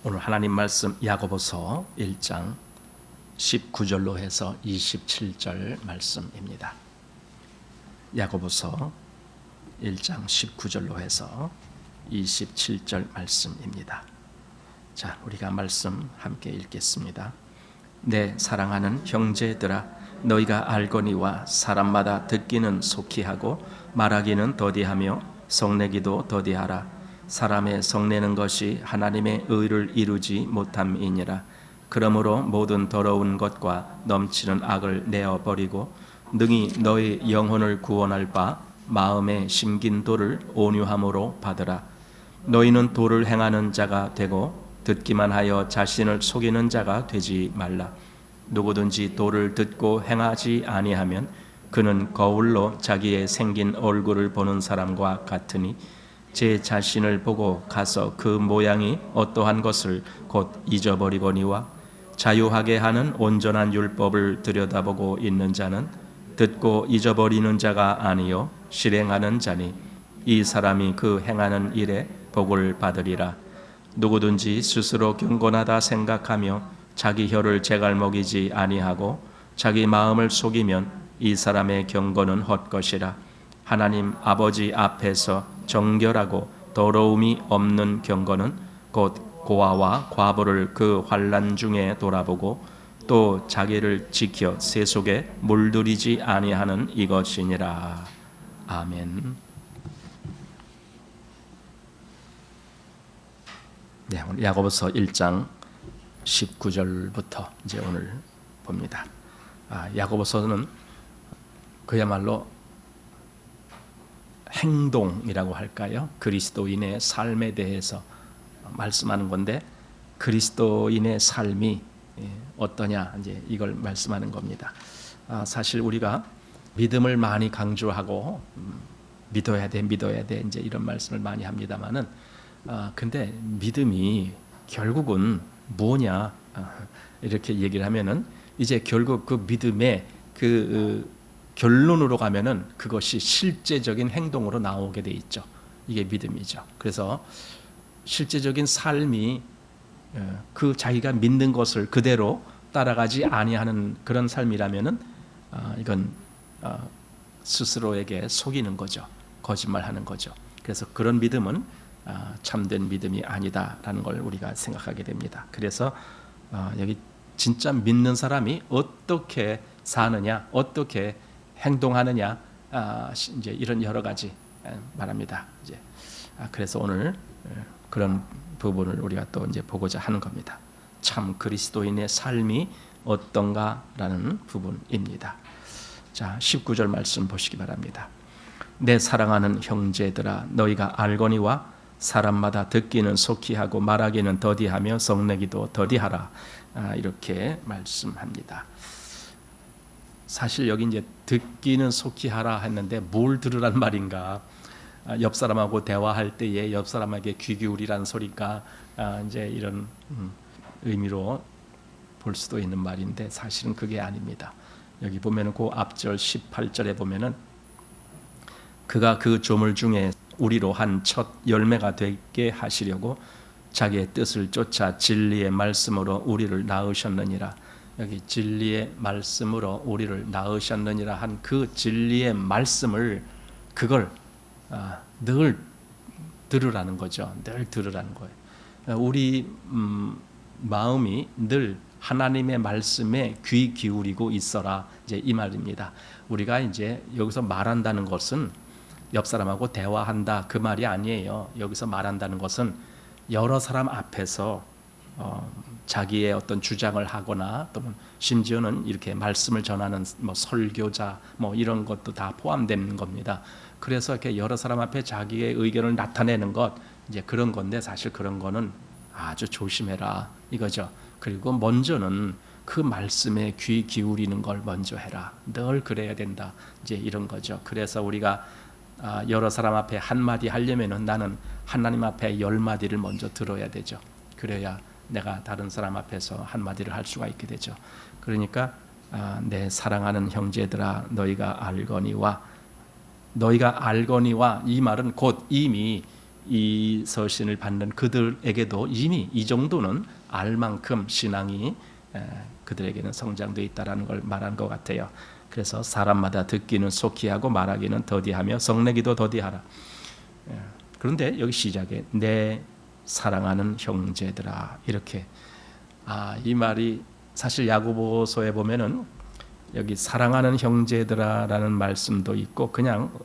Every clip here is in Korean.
오늘 하나님 말씀 야고보서 1장 19절로 해서 27절 말씀입니다. 야고보서 1장 19절로 해서 27절 말씀입니다. 자, 우리가 말씀 함께 읽겠습니다. 내 사랑하는 형제들아, 너희가 알거니와 사람마다 듣기는 속히 하고 말하기는 더디하며 성내기도 더디하라. 사람의 성내는 것이 하나님의 의를 이루지 못함이니라. 그러므로 모든 더러운 것과 넘치는 악을 내어버리고 능히 너희 영혼을 구원할 바 마음에 심긴 도를 온유함으로 받으라. 너희는 도를 행하는 자가 되고 듣기만 하여 자신을 속이는 자가 되지 말라. 누구든지 도를 듣고 행하지 아니하면 그는 거울로 자기의 생긴 얼굴을 보는 사람과 같으니 제 자신을 보고 가서 그 모양이 어떠한 것을 곧 잊어버리거니와 자유하게 하는 온전한 율법을 들여다보고 있는 자는 듣고 잊어버리는 자가 아니요 실행하는 자니 이 사람이 그 행하는 일에 복을 받으리라. 누구든지 스스로 경건하다 생각하며 자기 혀를 제갈먹이지 아니하고 자기 마음을 속이면 이 사람의 경건은 헛것이라. 하나님 아버지 앞에서 정결하고 더러움이 없는 경건은 곧 고아와 과부를 그 환난 중에 돌아보고 또 자기를 지켜 세속에 물들이지 아니하는 이것이니라. 아멘. 네, 오늘 야고보서 1장 19절부터 이제 오늘 봅니다. 야고보서는 그야말로 행동이라고 할까요? 그리스도인의 삶에 대해서 말씀하는 건데 그리스도인의 삶이 어떠냐 이제 이걸 말씀하는 겁니다. 사실 우리가 믿음을 많이 강조하고 믿어야 돼 이제 이런 말씀을 많이 합니다만은 근데 믿음이 결국은 뭐냐 이렇게 얘기를 하면은 이제 결국 그 믿음의 결론으로 가면은 그것이 실제적인 행동으로 나오게 돼 있죠. 이게 믿음이죠. 그래서 실제적인 삶이 그 자기가 믿는 것을 그대로 따라가지 아니하는 그런 삶이라면은 이건 스스로에게 속이는 거죠. 거짓말하는 거죠. 그래서 그런 믿음은 참된 믿음이 아니다라는 걸 우리가 생각하게 됩니다. 그래서 여기 진짜 믿는 사람이 어떻게 사느냐, 어떻게 행동하느냐, 이제 이런 여러 가지 말합니다. 이제 그래서 오늘 그런 부분을 우리가 또 이제 보고자 하는 겁니다. 참 그리스도인의 삶이 어떤가라는 부분입니다. 자, 19절 말씀 보시기 바랍니다. 내 사랑하는 형제들아, 너희가 알거니와 사람마다 듣기는 속히 하고 말하기는 더디하며 성내기도 더디하라. 이렇게 말씀합니다. 사실 여기 이제 듣기는 속히 하라 했는데 뭘 들으란 말인가? 옆 사람하고 대화할 때에 옆 사람에게 귀 기울이란 소리가 이제 이런 의미로 볼 수도 있는 말인데 사실은 그게 아닙니다. 여기 보면은 그 앞절 18절에 보면은 그가 그 조물 중에 우리로 한 첫 열매가 되게 하시려고 자기의 뜻을 쫓아 진리의 말씀으로 우리를 낳으셨느니라. 여기 진리의 말씀으로 우리를 낳으셨느니라 한 그 진리의 말씀을 그걸 늘 들으라는 거죠. 늘 들으라는 거예요. 우리 마음이 늘 하나님의 말씀에 귀 기울이고 있어라. 이제 이 말입니다. 우리가 이제 여기서 말한다는 것은 옆 사람하고 대화한다 그 말이 아니에요. 여기서 말한다는 것은 여러 사람 앞에서 자기의 어떤 주장을 하거나 또는 심지어는 이렇게 말씀을 전하는 뭐 설교자 뭐 이런 것도 다 포함되는 겁니다. 그래서 이렇게 여러 사람 앞에 자기의 의견을 나타내는 것 이제 그런 건데 사실 그런 거는 아주 조심해라 이거죠. 그리고 먼저는 그 말씀에 귀 기울이는 걸 먼저 해라. 늘 그래야 된다. 이제 이런 거죠. 그래서 우리가 여러 사람 앞에 한마디 하려면은 나는 하나님 앞에 10마디를 먼저 들어야 되죠. 그래야 내가 다른 사람 앞에서 한마디를 할 수가 있게 되죠. 그러니까 내 사랑하는 형제들아, 너희가 알거니와 이 말은 곧 이미 이 서신을 받는 그들에게도 이미 이 정도는 알 만큼 신앙이 그들에게는 성장되어 있다라는 걸 말한 것 같아요. 그래서 사람마다 듣기는 속히 하고 말하기는 더디하며 성내기도 더디하라. 그런데 여기 시작에 내 사랑하는 형제들아, 이렇게 이 말이 사실 야고보서에 보면은 여기 사랑하는 형제들아라는 말씀도 있고 그냥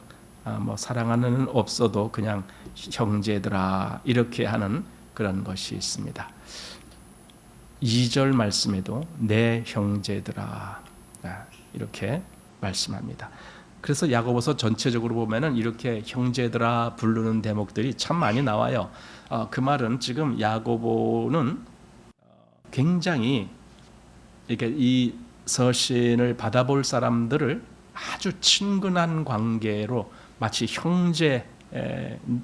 뭐 사랑하는 없어도 그냥 형제들아 이렇게 하는 그런 것이 있습니다. 2절 말씀에도 내 형제들아 이렇게 말씀합니다. 그래서 야고보서 전체적으로 보면은 이렇게 형제들아 부르는 대목들이 참 많이 나와요. 그 말은 지금 야고보는 굉장히 이렇게 이 서신을 받아볼 사람들을 아주 친근한 관계로 마치 형제,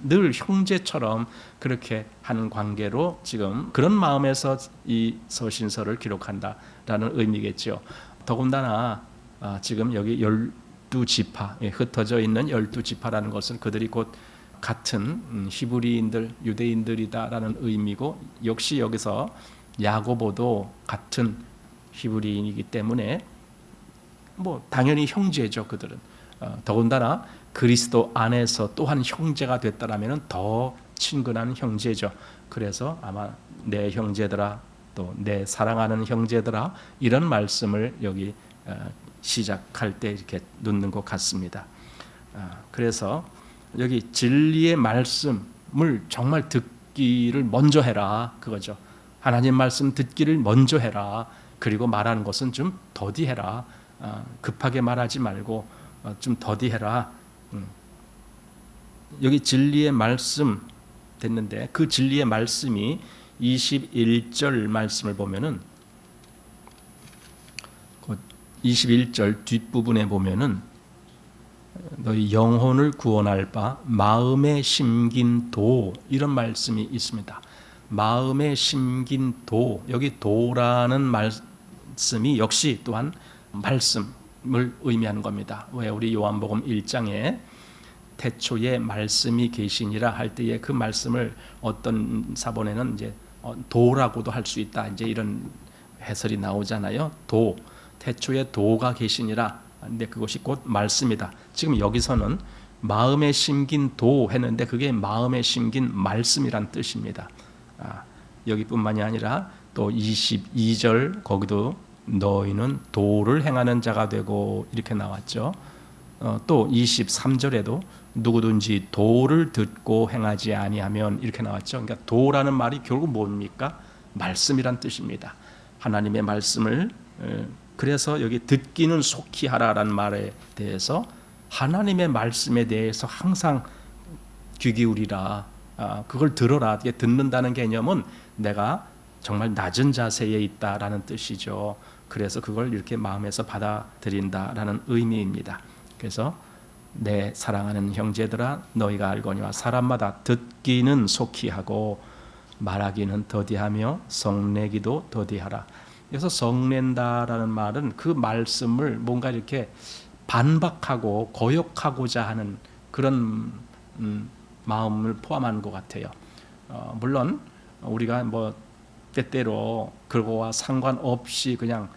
늘 형제처럼 그렇게 하는 관계로 지금 그런 마음에서 이 서신서를 기록한다라는 의미겠죠. 더군다나 지금 여기 12지파, 흩어져 있는 12지파라는 것은 그들이 곧 같은 히브리인들, 유대인들이다라는 의미고, 역시 여기서 야고보도 같은 히브리인이기 때문에 뭐 당연히 형제죠. 그들은 더군다나 그리스도 안에서 또한 형제가 됐다라면 더 친근한 형제죠. 그래서 아마 내 형제들아, 또 내 사랑하는 형제들아, 이런 말씀을 여기 시작할 때 이렇게 놓는 것 같습니다. 그래서 여기 진리의 말씀을 정말 듣기를 먼저 해라, 그거죠. 하나님 말씀 듣기를 먼저 해라. 그리고 말하는 것은 좀 더디해라. 급하게 말하지 말고 좀 더디해라. 여기 진리의 말씀 됐는데, 그 진리의 말씀이 21절 말씀을 보면은 21절 뒷부분에 보면은 너희 영혼을 구원할 바 마음에 심긴 도, 이런 말씀이 있습니다. 마음에 심긴 도, 여기 도라는 말씀이 역시 또한 말씀을 의미하는 겁니다. 왜 우리 요한복음 1장에 태초에 말씀이 계시니라 할 때에 그 말씀을 어떤 사본에는 이제 도라고도 할 수 있다, 이제 이런 해설이 나오잖아요. 도, 태초에 도가 계시니라. 근데 그것이 곧 말씀이다. 지금 여기서는 마음에 심긴 도 했는데 그게 마음에 심긴 말씀이란 뜻입니다. 여기뿐만이 아니라 또 22절 거기도 너희는 도를 행하는 자가 되고 이렇게 나왔죠. 또 23절에도 누구든지 도를 듣고 행하지 아니하면 이렇게 나왔죠. 그러니까 도라는 말이 결국 뭡니까? 말씀이란 뜻입니다. 하나님의 말씀을, 그래서 여기 듣기는 속히 하라라는 말에 대해서 하나님의 말씀에 대해서 항상 귀 기울이라, 그걸 들어라. 듣는다는 개념은 내가 정말 낮은 자세에 있다라는 뜻이죠. 그래서 그걸 이렇게 마음에서 받아들인다라는 의미입니다. 그래서 내 사랑하는 형제들아, 너희가 알거니와 사람마다 듣기는 속히 하고 말하기는 더디하며 성내기도 더디하라. 그래서 성낸다라는 말은 그 말씀을 뭔가 이렇게 반박하고 거역하고자 하는 그런 마음을 포함한 것 같아요. 물론 우리가 뭐 때때로 그거와 상관없이 그냥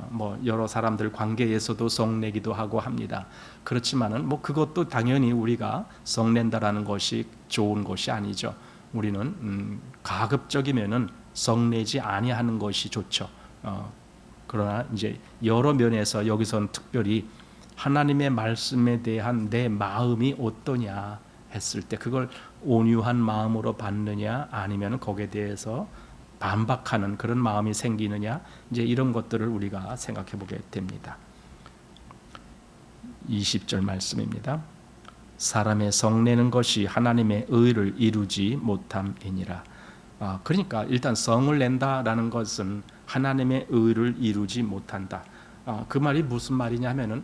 뭐 여러 사람들 관계에서도 성내기도 하고 합니다. 그렇지만은 뭐 그것도 당연히 우리가 성낸다라는 것이 좋은 것이 아니죠. 우리는 가급적이면은 성내지 아니하는 것이 좋죠. 그러나 이제 여러 면에서 여기서는 특별히 하나님의 말씀에 대한 내 마음이 어떠냐 했을 때 그걸 온유한 마음으로 받느냐 아니면 거기에 대해서 반박하는 그런 마음이 생기느냐, 이제 이런 것들을 우리가 생각해 보게 됩니다. 20절 말씀입니다. 사람의 성내는 것이 하나님의 의를 이루지 못함이니라. 그러니까 일단 성을 낸다라는 것은 하나님의 의를 이루지 못한다. 그 말이 무슨 말이냐 하면은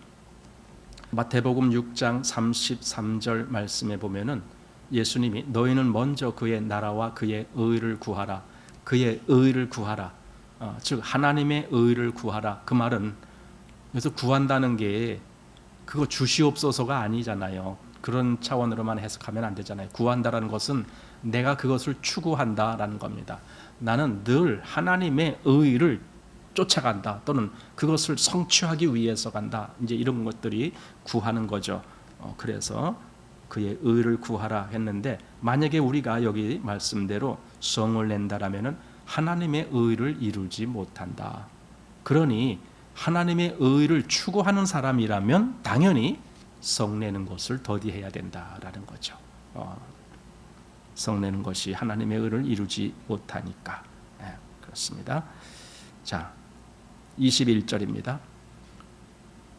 마태복음 6장 33절 말씀에 보면은 예수님이 너희는 먼저 그의 나라와 그의 의를 구하라. 그의 의를 구하라. 즉 하나님의 의를 구하라. 그 말은 그래서 구한다는 게 그거 주시옵소서가 아니잖아요. 그런 차원으로만 해석하면 안 되잖아요. 구한다라는 것은 내가 그것을 추구한다라는 겁니다. 나는 늘 하나님의 의를 쫓아간다 또는 그것을 성취하기 위해서 간다. 이제 이런 것들이 구하는 거죠. 그래서 그의 의를 구하라 했는데 만약에 우리가 여기 말씀대로 성을 낸다라면은 하나님의 의를 이루지 못한다. 그러니 하나님의 의를 추구하는 사람이라면 당연히 성내는 것을 더디해야 된다라는 거죠. 성내는 것이 하나님의 의를 이루지 못하니까. 그렇습니다. 자, 21절입니다.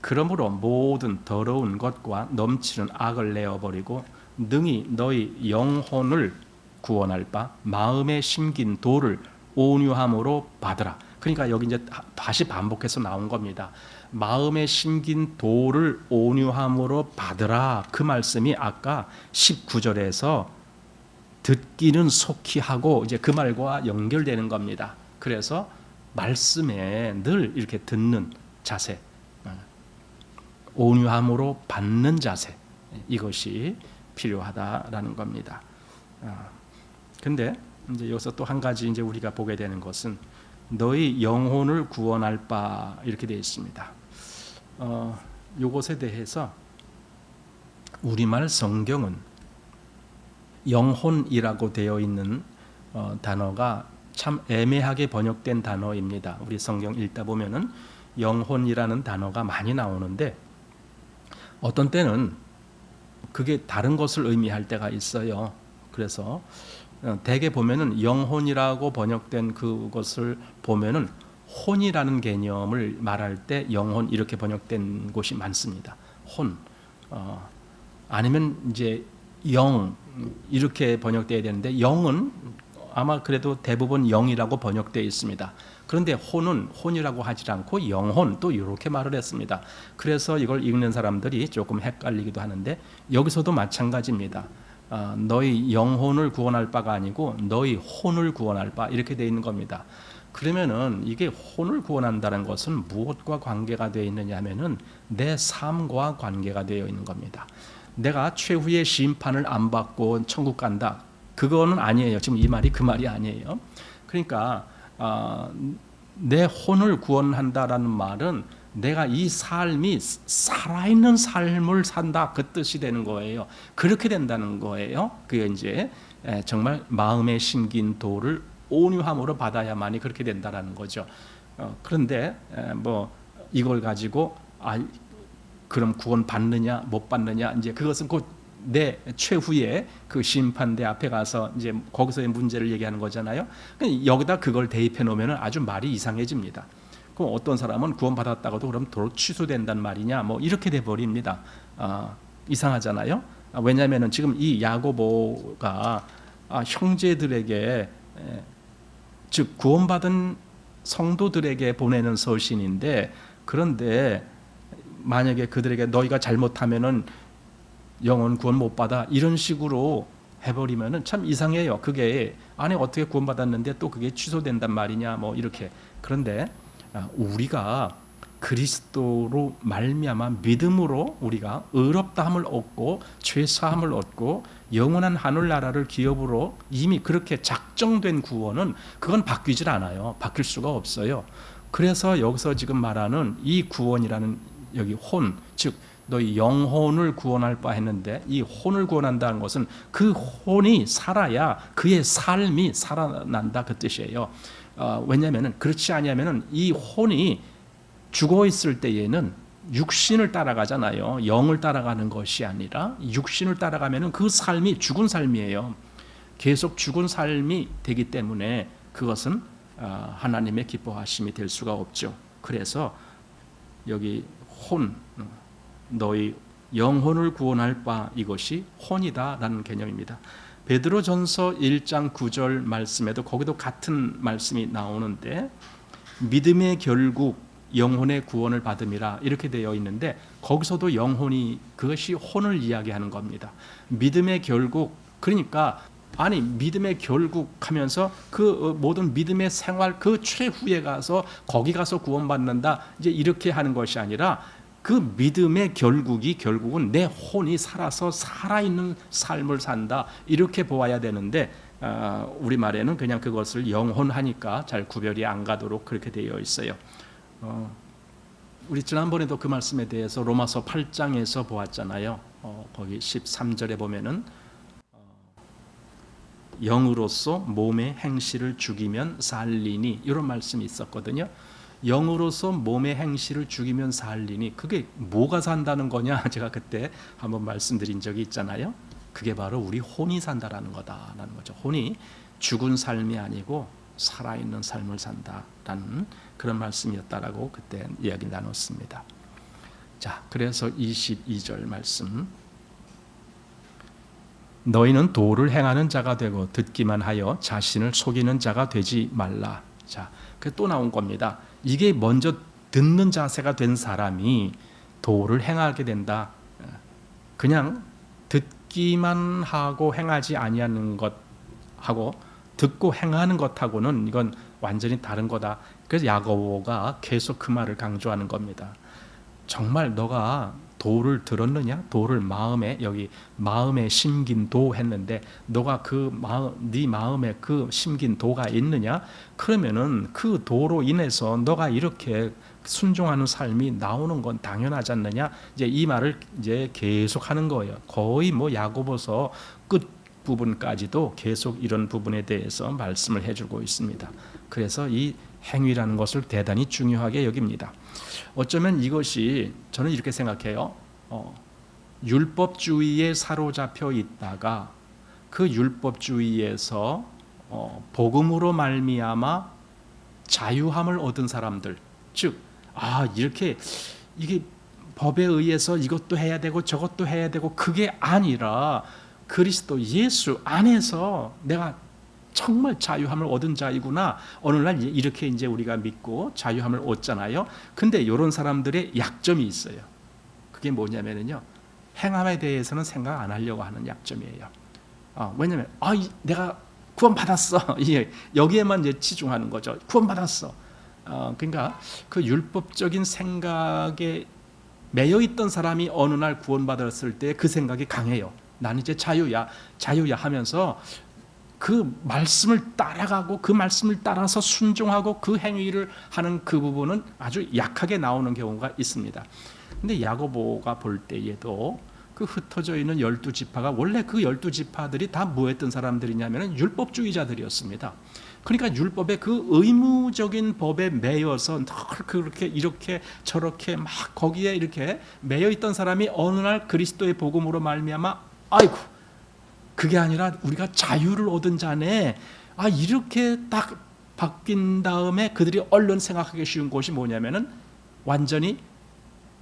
그러므로 모든 더러운 것과 넘치는 악을 내어버리고 능히 너희 영혼을 구원할 바 마음에 심긴 도를 온유함으로 받으라. 그러니까 여기 이제 다시 반복해서 나온 겁니다. 마음에 심긴 도를 온유함으로 받으라. 그 말씀이 아까 19절에서 듣기는 속히 하고 이제 그 말과 연결되는 겁니다. 그래서 말씀에 늘 이렇게 듣는 자세, 온유함으로 받는 자세, 이것이 필요하다라는 겁니다. 근데 이제 여기서 또 한 가지 이제 우리가 보게 되는 것은 너희 영혼을 구원할 바 이렇게 되어 있습니다. 이것에 대해서 우리말 성경은 영혼이라고 되어 있는 단어가 참 애매하게 번역된 단어입니다. 우리 성경 읽다 보면은 영혼이라는 단어가 많이 나오는데 어떤 때는 그게 다른 것을 의미할 때가 있어요. 그래서 대개 보면은 영혼이라고 번역된 그것을 보면은 혼이라는 개념을 말할 때 영혼 이렇게 번역된 곳이 많습니다. 혼, 아니면 이제 영 이렇게 번역돼야 되는데 영은 아마 그래도 대부분 영이라고 번역되어 있습니다. 그런데 혼은 혼이라고 하지 않고 영혼 또 이렇게 말을 했습니다. 그래서 이걸 읽는 사람들이 조금 헷갈리기도 하는데 여기서도 마찬가지입니다. 너희 영혼을 구원할 바가 아니고 너희 혼을 구원할 바 이렇게 되어 있는 겁니다. 그러면은 이게 혼을 구원한다는 것은 무엇과 관계가 되어 있느냐 하면은 내 삶과 관계가 되어 있는 겁니다. 내가 최후의 심판을 안 받고 천국 간다. 그거는 아니에요. 지금 이 말이 그 말이 아니에요. 그러니까 내 혼을 구원한다라는 말은 내가 이 삶이 살아있는 삶을 산다 그 뜻이 되는 거예요. 그렇게 된다는 거예요. 그게 이제 정말 마음에 심긴 도를 온유함으로 받아야만이 그렇게 된다라는 거죠. 그런데 뭐 이걸 가지고 그럼 구원 받느냐 못 받느냐 이제 그것은 곧 내 최후의 그 심판대 앞에 가서 이제 거기서의 문제를 얘기하는 거잖아요. 여기다 그걸 대입해 놓으면 아주 말이 이상해집니다. 그럼 어떤 사람은 구원 받았다고도 그럼 도로 취소된단 말이냐 뭐 이렇게 돼 버립니다. 이상하잖아요. 왜냐하면은 지금 이 야고보가 형제들에게 즉 구원받은 성도들에게 보내는 서신인데 그런데 만약에 그들에게 너희가 잘못하면은 영혼 구원 못 받아 이런 식으로 해버리면은 참 이상해요. 그게 아니 어떻게 구원받았는데 또 그게 취소된단 말이냐 뭐 이렇게. 그런데 우리가 그리스도로 말미암아 믿음으로 우리가 의롭다함을 얻고 죄사함을 얻고 영원한 하늘나라를 기업으로 이미 그렇게 작정된 구원은 그건 바뀌질 않아요. 바뀔 수가 없어요. 그래서 여기서 지금 말하는 이 구원이라는 여기 혼, 즉 너희 영혼을 구원할 바 했는데 이 혼을 구원한다는 것은 그 혼이 살아야 그의 삶이 살아난다 그 뜻이에요. 왜냐하면 그렇지 아니하면 이 혼이 죽어 있을 때에는 육신을 따라가잖아요. 영을 따라가는 것이 아니라 육신을 따라가면 그 삶이 죽은 삶이에요. 계속 죽은 삶이 되기 때문에 그것은 하나님의 기뻐하심이 될 수가 없죠. 그래서 여기 혼, 너희 영혼을 구원할 바 이것이 혼이다라는 개념입니다. 베드로전서 1장 9절 말씀에도 거기도 같은 말씀이 나오는데 믿음의 결국 영혼의 구원을 받음이라 이렇게 되어 있는데 거기서도 영혼이 그것이 혼을 이야기하는 겁니다. 믿음의 결국 그러니까 아니 믿음의 결국 하면서 그 모든 믿음의 생활 그 최후에 가서 거기 가서 구원받는다 이제 이렇게 하는 것이 아니라 그 믿음의 결국은 내 혼이 살아서 살아있는 삶을 산다, 이렇게 보아야 되는데 우리말에는 그냥 그것을 영혼하니까 잘 구별이 안 가도록 그렇게 되어 있어요. 우리 지난번에도 그 말씀에 대해서 로마서 8장에서 보았잖아요. 거기 13절에 보면은 영으로서 몸의 행실을 죽이면 살리니, 이런 말씀이 있었거든요. 영으로서 몸의 행실을 죽이면 살리니, 그게 뭐가 산다는 거냐? 제가 그때 한번 말씀드린 적이 있잖아요. 그게 바로 우리 혼이 산다라는 거다라는 거죠. 혼이 죽은 삶이 아니고 살아있는 삶을 산다라는 그런 말씀이었다라고 그때 이야기 나눴습니다. 자, 그래서 22절 말씀, 너희는 도를 행하는 자가 되고 듣기만 하여 자신을 속이는 자가 되지 말라. 자, 그 또 나온 겁니다. 이게 먼저 듣는 자세가 된 사람이 도를 행하게 된다. 그냥 듣기만 하고 행하지 아니하는 것하고 듣고 행하는 것하고는 이건 완전히 다른 거다. 그래서 야고보가 계속 그 말을 강조하는 겁니다. 정말 너가 도를 들었느냐? 도를 마음에, 여기 마음에 심긴 도 했는데 너가 네 마음에 그 심긴 도가 있느냐? 그러면은 그 도로 인해서 너가 이렇게 순종하는 삶이 나오는 건 당연하지 않느냐? 이제 이 말을 이제 계속 하는 거예요. 거의 뭐 야고보서 끝 부분까지도 계속 이런 부분에 대해서 말씀을 해주고 있습니다. 그래서 이 행위라는 것을 대단히 중요하게 여깁니다. 어쩌면 이것이, 저는 이렇게 생각해요. 율법주의에 사로잡혀 있다가 그 율법주의에서 복음으로 말미암아 자유함을 얻은 사람들, 즉 이렇게 이게 법에 의해서 이것도 해야 되고 저것도 해야 되고 그게 아니라 그리스도 예수 안에서 내가 정말 자유함을 얻은 자이구나. 어느 날 이렇게 이제 우리가 믿고 자유함을 얻잖아요. 근데 이런 사람들의 약점이 있어요. 그게 뭐냐면요, 행함에 대해서는 생각 안 하려고 하는 약점이에요. 왜냐면 내가 구원받았어. 여기에만 이제 치중하는 거죠. 구원받았어. 그러니까 그 율법적인 생각에 매여 있던 사람이 어느 날 구원받았을 때 그 생각이 강해요. 나는 이제 자유야 하면서 그 말씀을 따라가고 그 말씀을 따라서 순종하고 그 행위를 하는 그 부분은 아주 약하게 나오는 경우가 있습니다. 근데 야고보가 볼 때에도 그 흩어져 있는 12지파가 원래 그 12지파들이 다 뭐했던 사람들이냐면 율법주의자들이었습니다. 그러니까 율법의 그 의무적인 법에 매여서 늘 그렇게 이렇게 저렇게 막 거기에 이렇게 매여 있던 사람이 어느 날 그리스도의 복음으로 말미암아 아이고 그게 아니라 우리가 자유를 얻은 자네, 이렇게 딱 바뀐 다음에 그들이 얼른 생각하기 쉬운 것이 뭐냐면은 완전히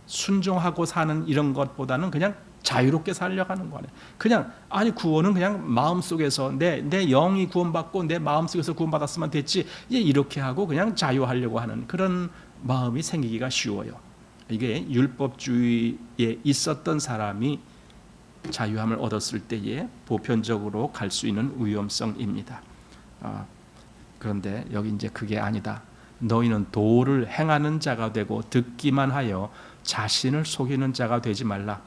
순종하고 사는 이런 것보다는 그냥 자유롭게 살려고 하는 거네. 그냥 구원은 그냥 마음속에서 내 영이 구원받고 내 마음속에서 구원받았으면 됐지, 이렇게 하고 그냥 자유하려고 하는 그런 마음이 생기기가 쉬워요. 이게 율법주의에 있었던 사람이 자유함을 얻었을 때에 보편적으로 갈 수 있는 위험성입니다. 그런데 여기 이제 그게 아니다. 너희는 도를 행하는 자가 되고 듣기만 하여 자신을 속이는 자가 되지 말라.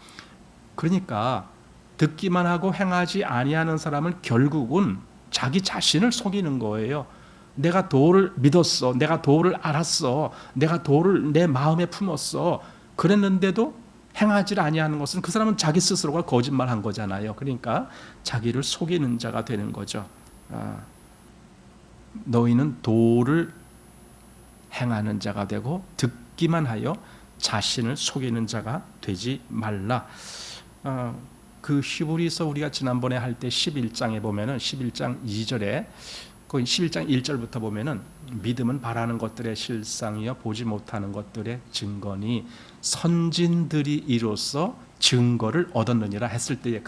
그러니까 듣기만 하고 행하지 아니하는 사람은 결국은 자기 자신을 속이는 거예요. 내가 도를 믿었어, 내가 도를 알았어, 내가 도를 내 마음에 품었어. 그랬는데도 행하지 아니하는 것은 그 사람은 자기 스스로가 거짓말한 거잖아요. 그러니까 자기를 속이는 자가 되는 거죠. 너희는 도를 행하는 자가 되고 듣기만 하여 자신을 속이는 자가 되지 말라. 그 히브리서 우리가 지난번에 할 때 11장에 보면은 11장 2절에 거기 11장 1절부터 보면은 믿음은 바라는 것들의 실상이요 보지 못하는 것들의 증거니 선진들이 이로써 증거를 얻었느니라 했을 때에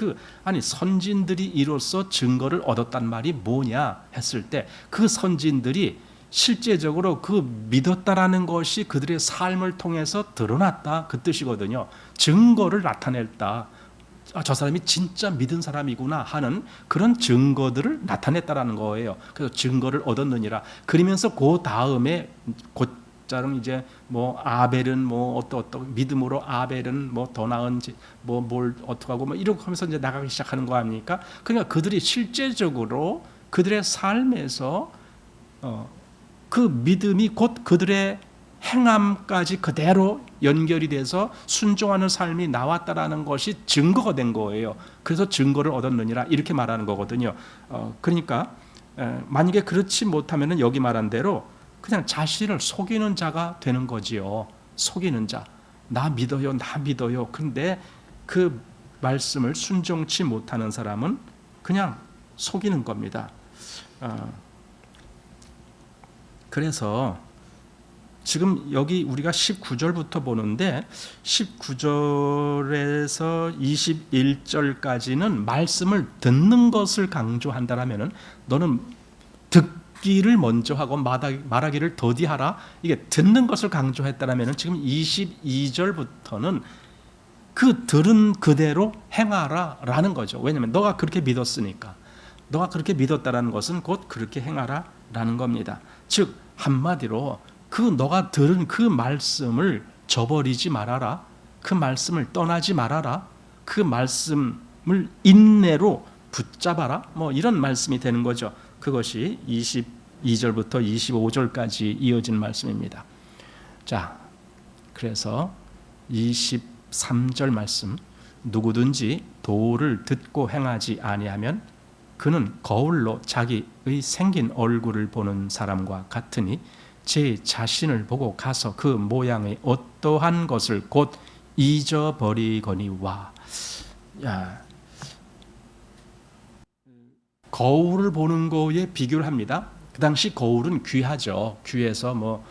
선진들이 이로써 증거를 얻었단 말이 뭐냐 했을 때 그 선진들이 실제적으로 그 믿었다라는 것이 그들의 삶을 통해서 드러났다, 그 뜻이거든요. 증거를 나타냈다. 저 사람이 진짜 믿은 사람이구나 하는 그런 증거들을 나타냈다라는 거예요. 그래서 증거를 얻었느니라. 그러면서 그 다음에 곧 자는 이제 뭐 아벨은 뭐 어떤 믿음으로 아벨은 뭐 더 나은 뭐 뭘 어떻게 하고 뭐 이렇게 하면서 이제 나가기 시작하는 거 아닙니까? 그러니까 그들이 실제적으로 그들의 삶에서 그 믿음이 곧 그들의 행함까지 그대로 연결이 돼서 순종하는 삶이 나왔다라는 것이 증거가 된 거예요. 그래서 증거를 얻었느니라 이렇게 말하는 거거든요. 그러니까 만약에 그렇지 못하면은 여기 말한 대로 그냥 자신을 속이는 자가 되는 거지요. 속이는 자. 나 믿어요, 나 믿어요. 그런데 그 말씀을 순종치 못하는 사람은 그냥 속이는 겁니다. 그래서 지금 여기 우리가 19절부터 보는데 19절에서 21절까지는 말씀을 듣는 것을 강조한다라면은 너는 듣기를 먼저 하고 말하기를 더디하라. 이게 듣는 것을 강조했다라면은 지금 22절부터는 그 들은 그대로 행하라라는 거죠. 왜냐하면 너가 그렇게 믿었으니까. 너가 그렇게 믿었다라는 것은 곧 그렇게 행하라라는 겁니다. 즉 한마디로 그 너가 들은 그 말씀을 저버리지 말아라. 그 말씀을 떠나지 말아라. 그 말씀을 인내로 붙잡아라. 뭐 이런 말씀이 되는 거죠. 그것이 22절부터 25절까지 이어진 말씀입니다. 자, 그래서 23절 말씀, 누구든지 도를 듣고 행하지 아니하면 그는 거울로 자기의 생긴 얼굴을 보는 사람과 같으니 제 자신을 보고 가서 그 모양의 어떠한 것을 곧 잊어버리거니와. 거울을 보는 거에 비교를 합니다. 그 당시 거울은 귀하죠. 귀해서 뭐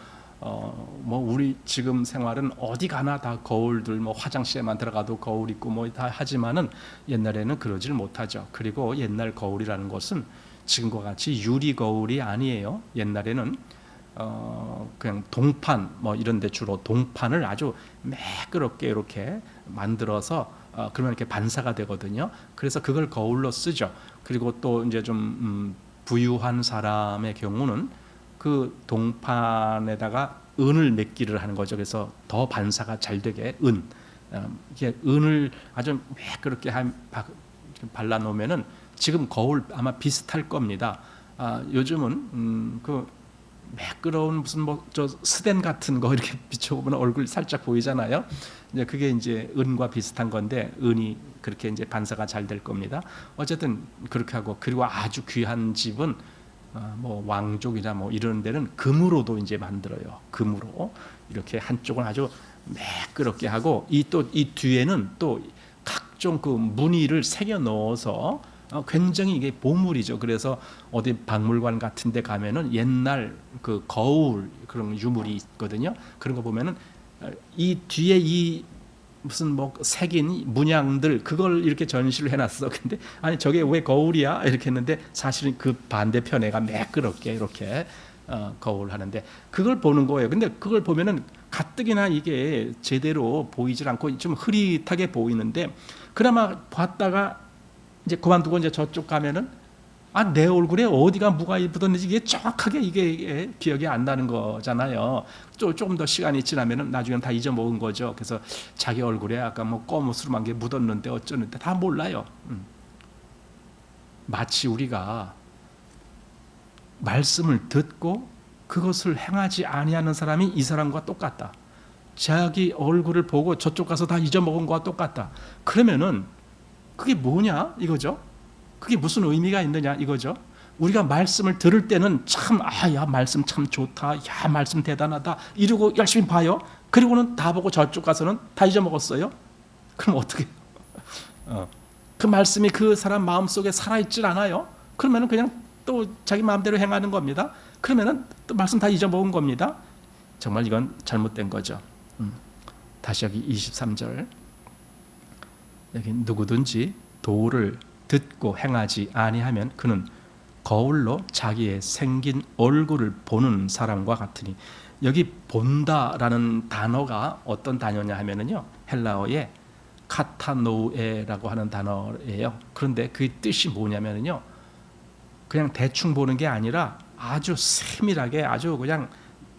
우리 지금 생활은 어디 가나 다 거울들, 뭐 화장실에만 들어가도 거울 있고 뭐 다 하지만은 옛날에는 그러질 못하죠. 그리고 옛날 거울이라는 것은 지금과 같이 유리 거울이 아니에요. 옛날에는 그냥 동판 뭐 이런데 주로 동판을 아주 매끄럽게 이렇게 만들어서 그러면 이렇게 반사가 되거든요. 그래서 그걸 거울로 쓰죠. 그리고 또 이제 좀 부유한 사람의 경우는 그 동판에다가 은을 맺기를 하는 거죠. 그래서 더 반사가 잘 되게 이게 은을 아주 매끄럽게 발라 놓으면은 지금 거울 아마 비슷할 겁니다. 요즘은 그 매끄러운 무슨 뭐 저 스텐 같은 거 이렇게 비춰보면 얼굴 살짝 보이잖아요. 이제 그게 이제 은과 비슷한 건데 은이 그렇게 이제 반사가 잘 될 겁니다. 어쨌든 그렇게 하고, 그리고 아주 귀한 집은 뭐 왕족이나 뭐 이런 데는 금으로도 이제 만들어요. 금으로 이렇게 한쪽은 아주 매끄럽게 하고 이 뒤에는 또 각종 그 무늬를 새겨 넣어서 굉장히 이게 보물이죠. 그래서 어디 박물관 같은 데 가면은 옛날 그 거울 그런 유물이 있거든요. 그런 거 보면은 이 뒤에 이 무슨 뭐 새긴 문양들 그걸 이렇게 전시를 해놨어. 근데 아니 저게 왜 거울이야? 이렇게 했는데 사실은 그 반대편에가 매끄럽게 이렇게 거울 하는데 그걸 보는 거예요. 근데 그걸 보면은 가뜩이나 이게 제대로 보이질 않고 좀 흐릿하게 보이는데, 그나마 봤다가 이제 그만두고 이제 저쪽 가면은 내 얼굴에 어디가 뭐가 묻었는지 이게 정확하게 이게 기억이 안 나는 거잖아요. 조금 더 시간이 지나면은 나중에는 다 잊어먹은 거죠. 그래서 자기 얼굴에 아까 뭐 거무스름한 게 묻었는데 어쩌는데 다 몰라요. 마치 우리가 말씀을 듣고 그것을 행하지 아니하는 사람이 이 사람과 똑같다. 자기 얼굴을 보고 저쪽 가서 다 잊어먹은 거와 똑같다. 그러면은 그게 뭐냐 이거죠. 그게 무슨 의미가 있느냐 이거죠. 우리가 말씀을 들을 때는 참 야 말씀 참 좋다, 야 말씀 대단하다 이러고 열심히 봐요. 그리고는 다 보고 저쪽 가서는 다 잊어먹었어요. 그럼 어떻게 그 말씀이 그 사람 마음속에 살아있질 않아요. 그러면은 그냥 또 자기 마음대로 행하는 겁니다. 그러면은 또 말씀 다 잊어먹은 겁니다. 정말 이건 잘못된 거죠. 다시 여기 23절, 여기 누구든지 도를 듣고 행하지 아니하면 그는 거울로 자기의 생긴 얼굴을 보는 사람과 같으니, 여기 본다라는 단어가 어떤 단어냐 하면은요, 헬라어의 카타노에라고 하는 단어예요. 그런데 그 뜻이 뭐냐면은요, 그냥 대충 보는 게 아니라 아주 세밀하게 아주 그냥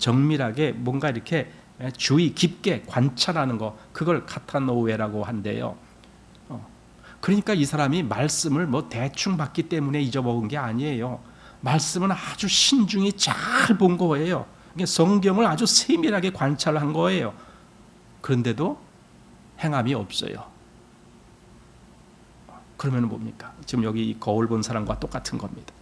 정밀하게 뭔가 이렇게 주의 깊게 관찰하는 거, 그걸 카타노웨라고 한대요. 그러니까 이 사람이 말씀을 뭐 대충 봤기 때문에 잊어먹은 게 아니에요. 말씀은 아주 신중히 잘 본 거예요. 성경을 아주 세밀하게 관찰한 거예요. 그런데도 행함이 없어요. 그러면 뭡니까? 지금 여기 이 거울 본 사람과 똑같은 겁니다.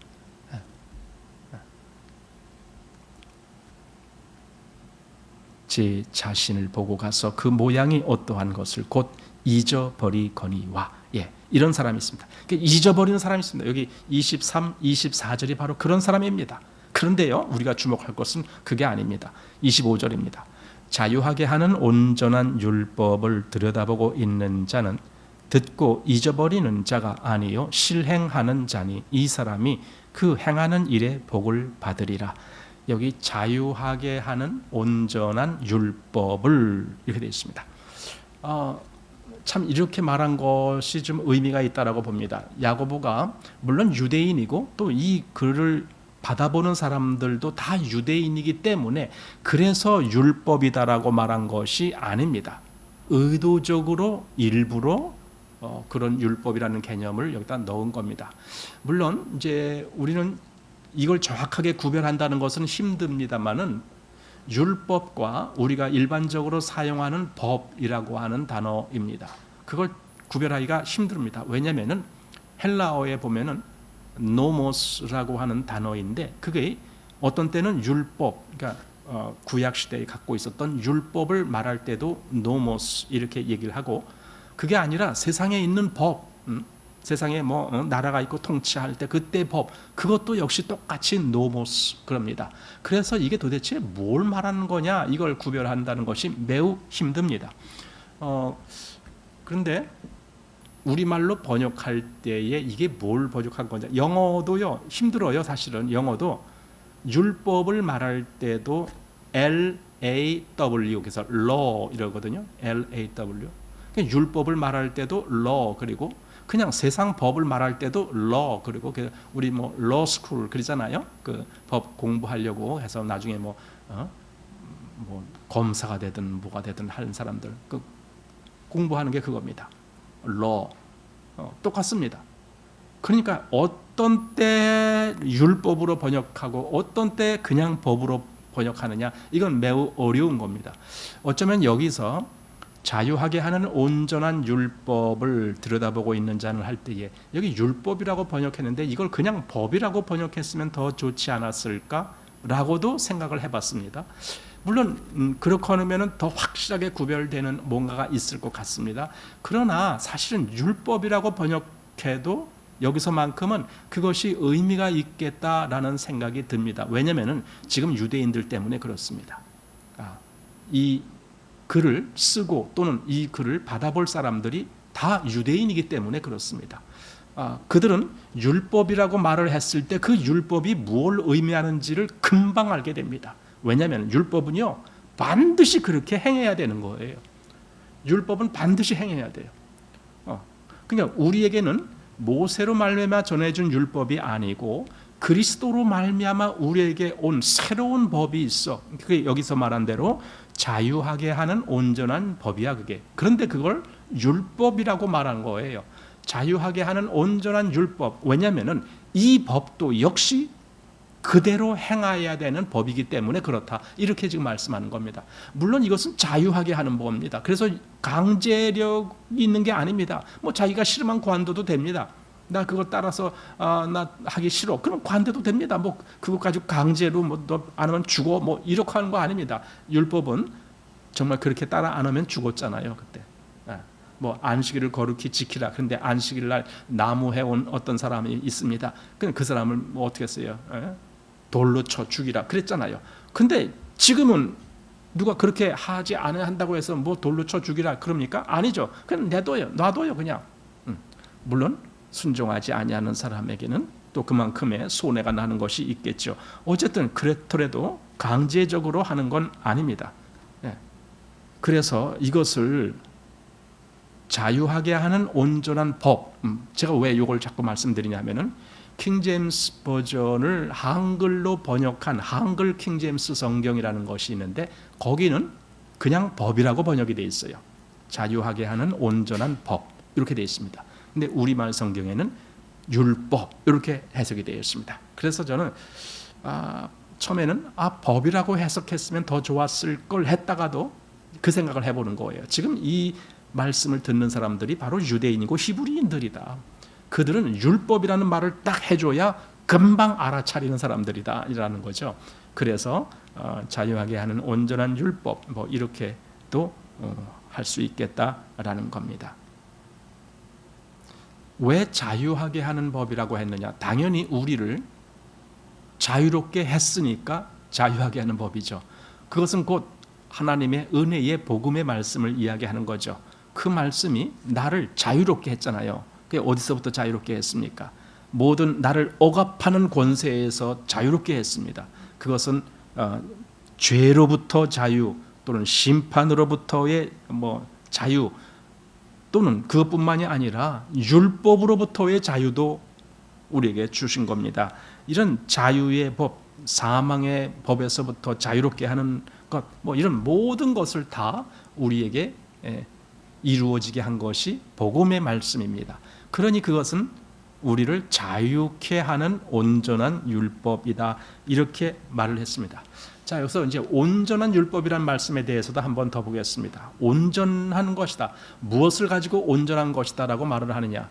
제 자신을 보고 가서 그 모양이 어떠한 것을 곧 잊어버리거니와, 이런 사람이 있습니다. 잊어버리는 사람이 있습니다. 여기 23, 24절이 바로 그런 사람입니다. 그런데요, 우리가 주목할 것은 그게 아닙니다. 25절입니다. 자유하게 하는 온전한 율법을 들여다보고 있는 자는 듣고 잊어버리는 자가 아니요 실행하는 자니 이 사람이 그 행하는 일에 복을 받으리라. 여기 자유하게 하는 온전한 율법을 이렇게 되어 있습니다. 참 이렇게 말한 것이 좀 의미가 있다라고 봅니다. 야고보가 물론 유대인이고 또 이 글을 받아보는 사람들도 다 유대인이기 때문에 그래서 율법이다라고 말한 것이 아닙니다. 의도적으로 일부러 그런 율법이라는 개념을 여기다 넣은 겁니다. 물론 이제 우리는 이걸 정확하게 구별한다는 것은 힘듭니다만은 율법과 우리가 일반적으로 사용하는 법이라고 하는 단어입니다. 그걸 구별하기가 힘듭니다. 왜냐하면은 헬라어에 보면은 노모스라고 하는 단어인데 그게 어떤 때는 율법, 그러니까 구약 시대에 갖고 있었던 율법을 말할 때도 노모스 이렇게 얘기를 하고, 그게 아니라 세상에 있는 법, 세상에 뭐 나라가 있고 통치할 때 그때 법, 그것도 역시 똑같이 노모스 그럽니다. 그래서 이게 도대체 뭘 말하는 거냐, 이걸 구별한다는 것이 매우 힘듭니다. 그런데 우리말로 번역할 때에 이게 뭘 번역한 거냐, 영어도요 힘들어요. 사실은 영어도 율법을 말할 때도 LAW, 그래서 law 이러거든요. LAW. 율법을 말할 때도 law, 그리고 그냥 세상 법을 말할 때도 law, 그리고 우리 뭐 law school 그러잖아요. 그 법 공부하려고 해서 나중에 뭐 검사가 되든 뭐가 되든 하는 사람들 그 공부하는 게 그겁니다. law. 똑같습니다. 그러니까 어떤 때 율법으로 번역하고 어떤 때 그냥 법으로 번역하느냐, 이건 매우 어려운 겁니다. 어쩌면 여기서 자유하게 하는 온전한 율법을 들여다보고 있는 자는 할 때에 여기 율법이라고 번역했는데 이걸 그냥 법이라고 번역했으면 더 좋지 않았을까라고도 생각을 해봤습니다. 물론 그렇게 하면 더 확실하게 구별되는 뭔가가 있을 것 같습니다. 그러나 사실은 율법이라고 번역해도 여기서만큼은 그것이 의미가 있겠다라는 생각이 듭니다. 왜냐하면 지금 유대인들 때문에 그렇습니다. 이 글을 쓰고 또는 이 글을 받아볼 사람들이 다 유대인이기 때문에 그렇습니다. 그들은 율법이라고 말을 했을 때 그 율법이 뭘 의미하는지를 금방 알게 됩니다. 왜냐하면 율법은요 반드시 그렇게 행해야 되는 거예요. 율법은 반드시 행해야 돼요. 그러니까 우리에게는 모세로 말미암아 전해준 율법이 아니고 그리스도로 말미암아 우리에게 온 새로운 법이 있어. 그게 여기서 말한 대로 자유하게 하는 온전한 법이야 그게. 그런데 그걸 율법이라고 말한 거예요. 자유하게 하는 온전한 율법. 왜냐하면 이 법도 역시 그대로 행해야 되는 법이기 때문에 그렇다, 이렇게 지금 말씀하는 겁니다. 물론 이것은 자유하게 하는 법입니다. 그래서 강제력이 있는 게 아닙니다. 뭐 자기가 싫으면 관둬도 됩니다. 나 그거 따라서 나 하기 싫어, 그럼 관둬도 됩니다. 뭐 그거 가지고 강제로 뭐 너 안 하면 죽어 뭐 이렇게 하는 거 아닙니다. 율법은 정말 그렇게 따라 안 하면 죽었잖아요 그때. 뭐 안식일을 거룩히 지키라. 그런데 안식일 날 나무 해온 어떤 사람이 있습니다. 그 사람을 뭐 어떻게 했어요? 돌로 쳐 죽이라 그랬잖아요. 근데 지금은 누가 그렇게 하지 않아야 한다고 해서 뭐 돌로 쳐 죽이라 그럽니까? 아니죠. 그냥 놔둬요 그냥. 물론 순종하지 아니하는 사람에게는 또 그만큼의 손해가 나는 것이 있겠죠. 어쨌든 그렇더라도 강제적으로 하는 건 아닙니다. 그래서 이것을 자유하게 하는 온전한 법, 제가 왜 이걸 자꾸 말씀드리냐면은 킹제임스 버전을 한글로 번역한 한글 킹제임스 성경이라는 것이 있는데 거기는 그냥 법이라고 번역이 되어 있어요. 자유하게 하는 온전한 법 이렇게 되어 있습니다. 근데 우리말 성경에는 율법 이렇게 해석이 되어 있습니다. 그래서 저는 처음에는 법이라고 해석했으면 더 좋았을 걸 했다가도 그 생각을 해보는 거예요. 지금 이 말씀을 듣는 사람들이 바로 유대인이고 히브리인들이다. 그들은 율법이라는 말을 딱 해줘야 금방 알아차리는 사람들이다 라는 거죠. 그래서 자유하게 하는 온전한 율법 뭐 이렇게도 할 수 있겠다라는 겁니다. 왜 자유하게 하는 법이라고 했느냐? 당연히 우리를 자유롭게 했으니까 자유하게 하는 법이죠. 그것은 곧 하나님의 은혜의 복음의 말씀을 이야기하는 거죠. 그 말씀이 나를 자유롭게 했잖아요. 그게 어디서부터 자유롭게 했습니까? 모든 나를 억압하는 권세에서 자유롭게 했습니다. 그것은 죄로부터 자유 또는 심판으로부터의 자유 또는 그것뿐만이 아니라 율법으로부터의 자유도 우리에게 주신 겁니다. 이런 자유의 법, 사망의 법에서부터 자유롭게 하는 것, 이런 모든 것을 다 우리에게 이루어지게 한 것이 복음의 말씀입니다. 그러니 그것은 우리를 자유케 하는 온전한 율법이다 이렇게 말을 했습니다. 자, 여기서 이제 온전한 율법이라는 말씀에 대해서도 한번 더 보겠습니다. 온전한 것이다. 무엇을 가지고 온전한 것이다라고 말을 하느냐?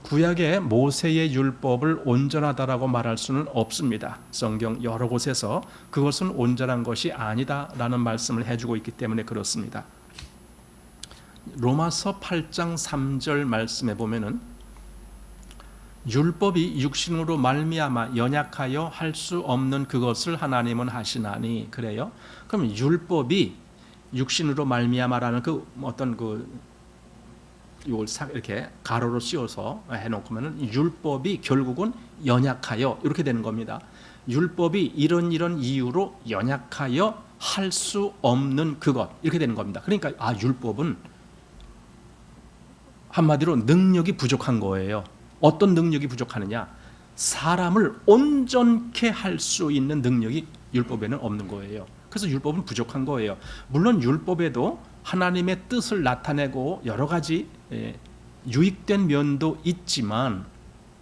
구약의 모세의 율법을 온전하다라고 말할 수는 없습니다. 성경 여러 곳에서 그것은 온전한 것이 아니다라는 말씀을 해주고 있기 때문에 그렇습니다. 로마서 8장 3절 말씀에 보면은 율법이 육신으로 말미암아 연약하여 할 수 없는 그것을 하나님은 하시나니 그래요. 그럼 율법이 육신으로 말미암아라는 이걸 이렇게 가로로 씌워서 해놓고면은 율법이 결국은 연약하여 이렇게 되는 겁니다. 율법이 이런 이유로 연약하여 할 수 없는 그것 이렇게 되는 겁니다. 그러니까 율법은 한마디로 능력이 부족한 거예요. 어떤 능력이 부족하느냐? 사람을 온전케 할 수 있는 능력이 율법에는 없는 거예요. 그래서 율법은 부족한 거예요. 물론 율법에도 하나님의 뜻을 나타내고 여러 가지 유익된 면도 있지만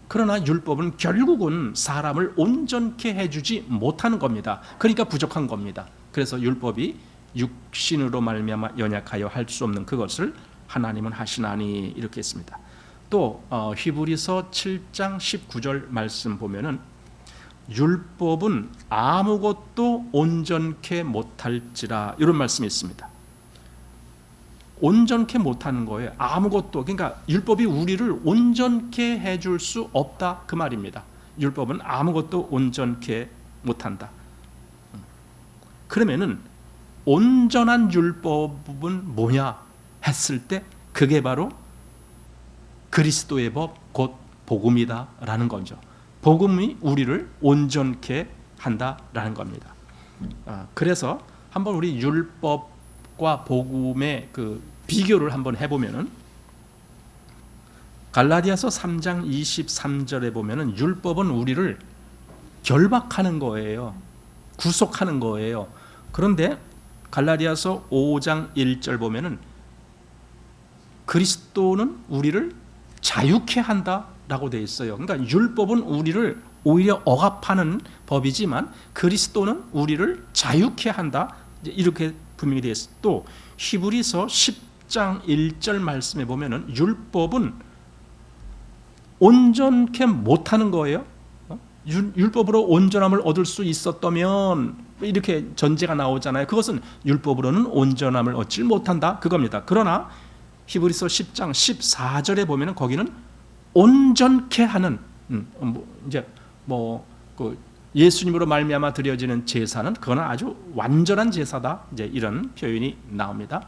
그러나 율법은 결국은 사람을 온전케 해주지 못하는 겁니다. 그러니까 부족한 겁니다. 그래서 율법이 육신으로 말미암아 연약하여 할 수 없는 그것을 하나님은 하시나니 이렇게 했습니다. 또 히브리서 7장 19절 말씀 보면은 율법은 아무것도 온전케 못할지라 이런 말씀이 있습니다. 온전케 못하는 거예요. 아무것도. 그러니까 율법이 우리를 온전케 해줄 수 없다 그 말입니다. 율법은 아무것도 온전케 못한다. 그러면은 온전한 율법은 뭐냐 했을 때 그게 바로 그리스도의 법 곧 복음이다라는 거죠. 복음이 우리를 온전케 한다라는 겁니다. 그래서 한번 우리 율법과 복음의 그 비교를 한번 해보면은 갈라디아서 3장 23절에 보면은 율법은 우리를 결박하는 거예요. 구속하는 거예요. 그런데 갈라디아서 5장 1절 보면은 그리스도는 우리를 자유케 한다라고 되어 있어요. 그러니까 율법은 우리를 오히려 억압하는 법이지만 그리스도는 우리를 자유케 한다. 이렇게 분명히 되어 있어요. 또 히브리서 10장 1절 말씀에 보면은 율법은 온전케 못하는 거예요. 율법으로 온전함을 얻을 수 있었다면 이렇게 전제가 나오잖아요. 그것은 율법으로는 온전함을 얻지 못한다 그겁니다. 그러나 히브리서 10장 14절에 보면은 거기는 온전케 하는 예수님으로 말미암아 드려지는 제사는 그거는 아주 완전한 제사다. 이제 이런 표현이 나옵니다.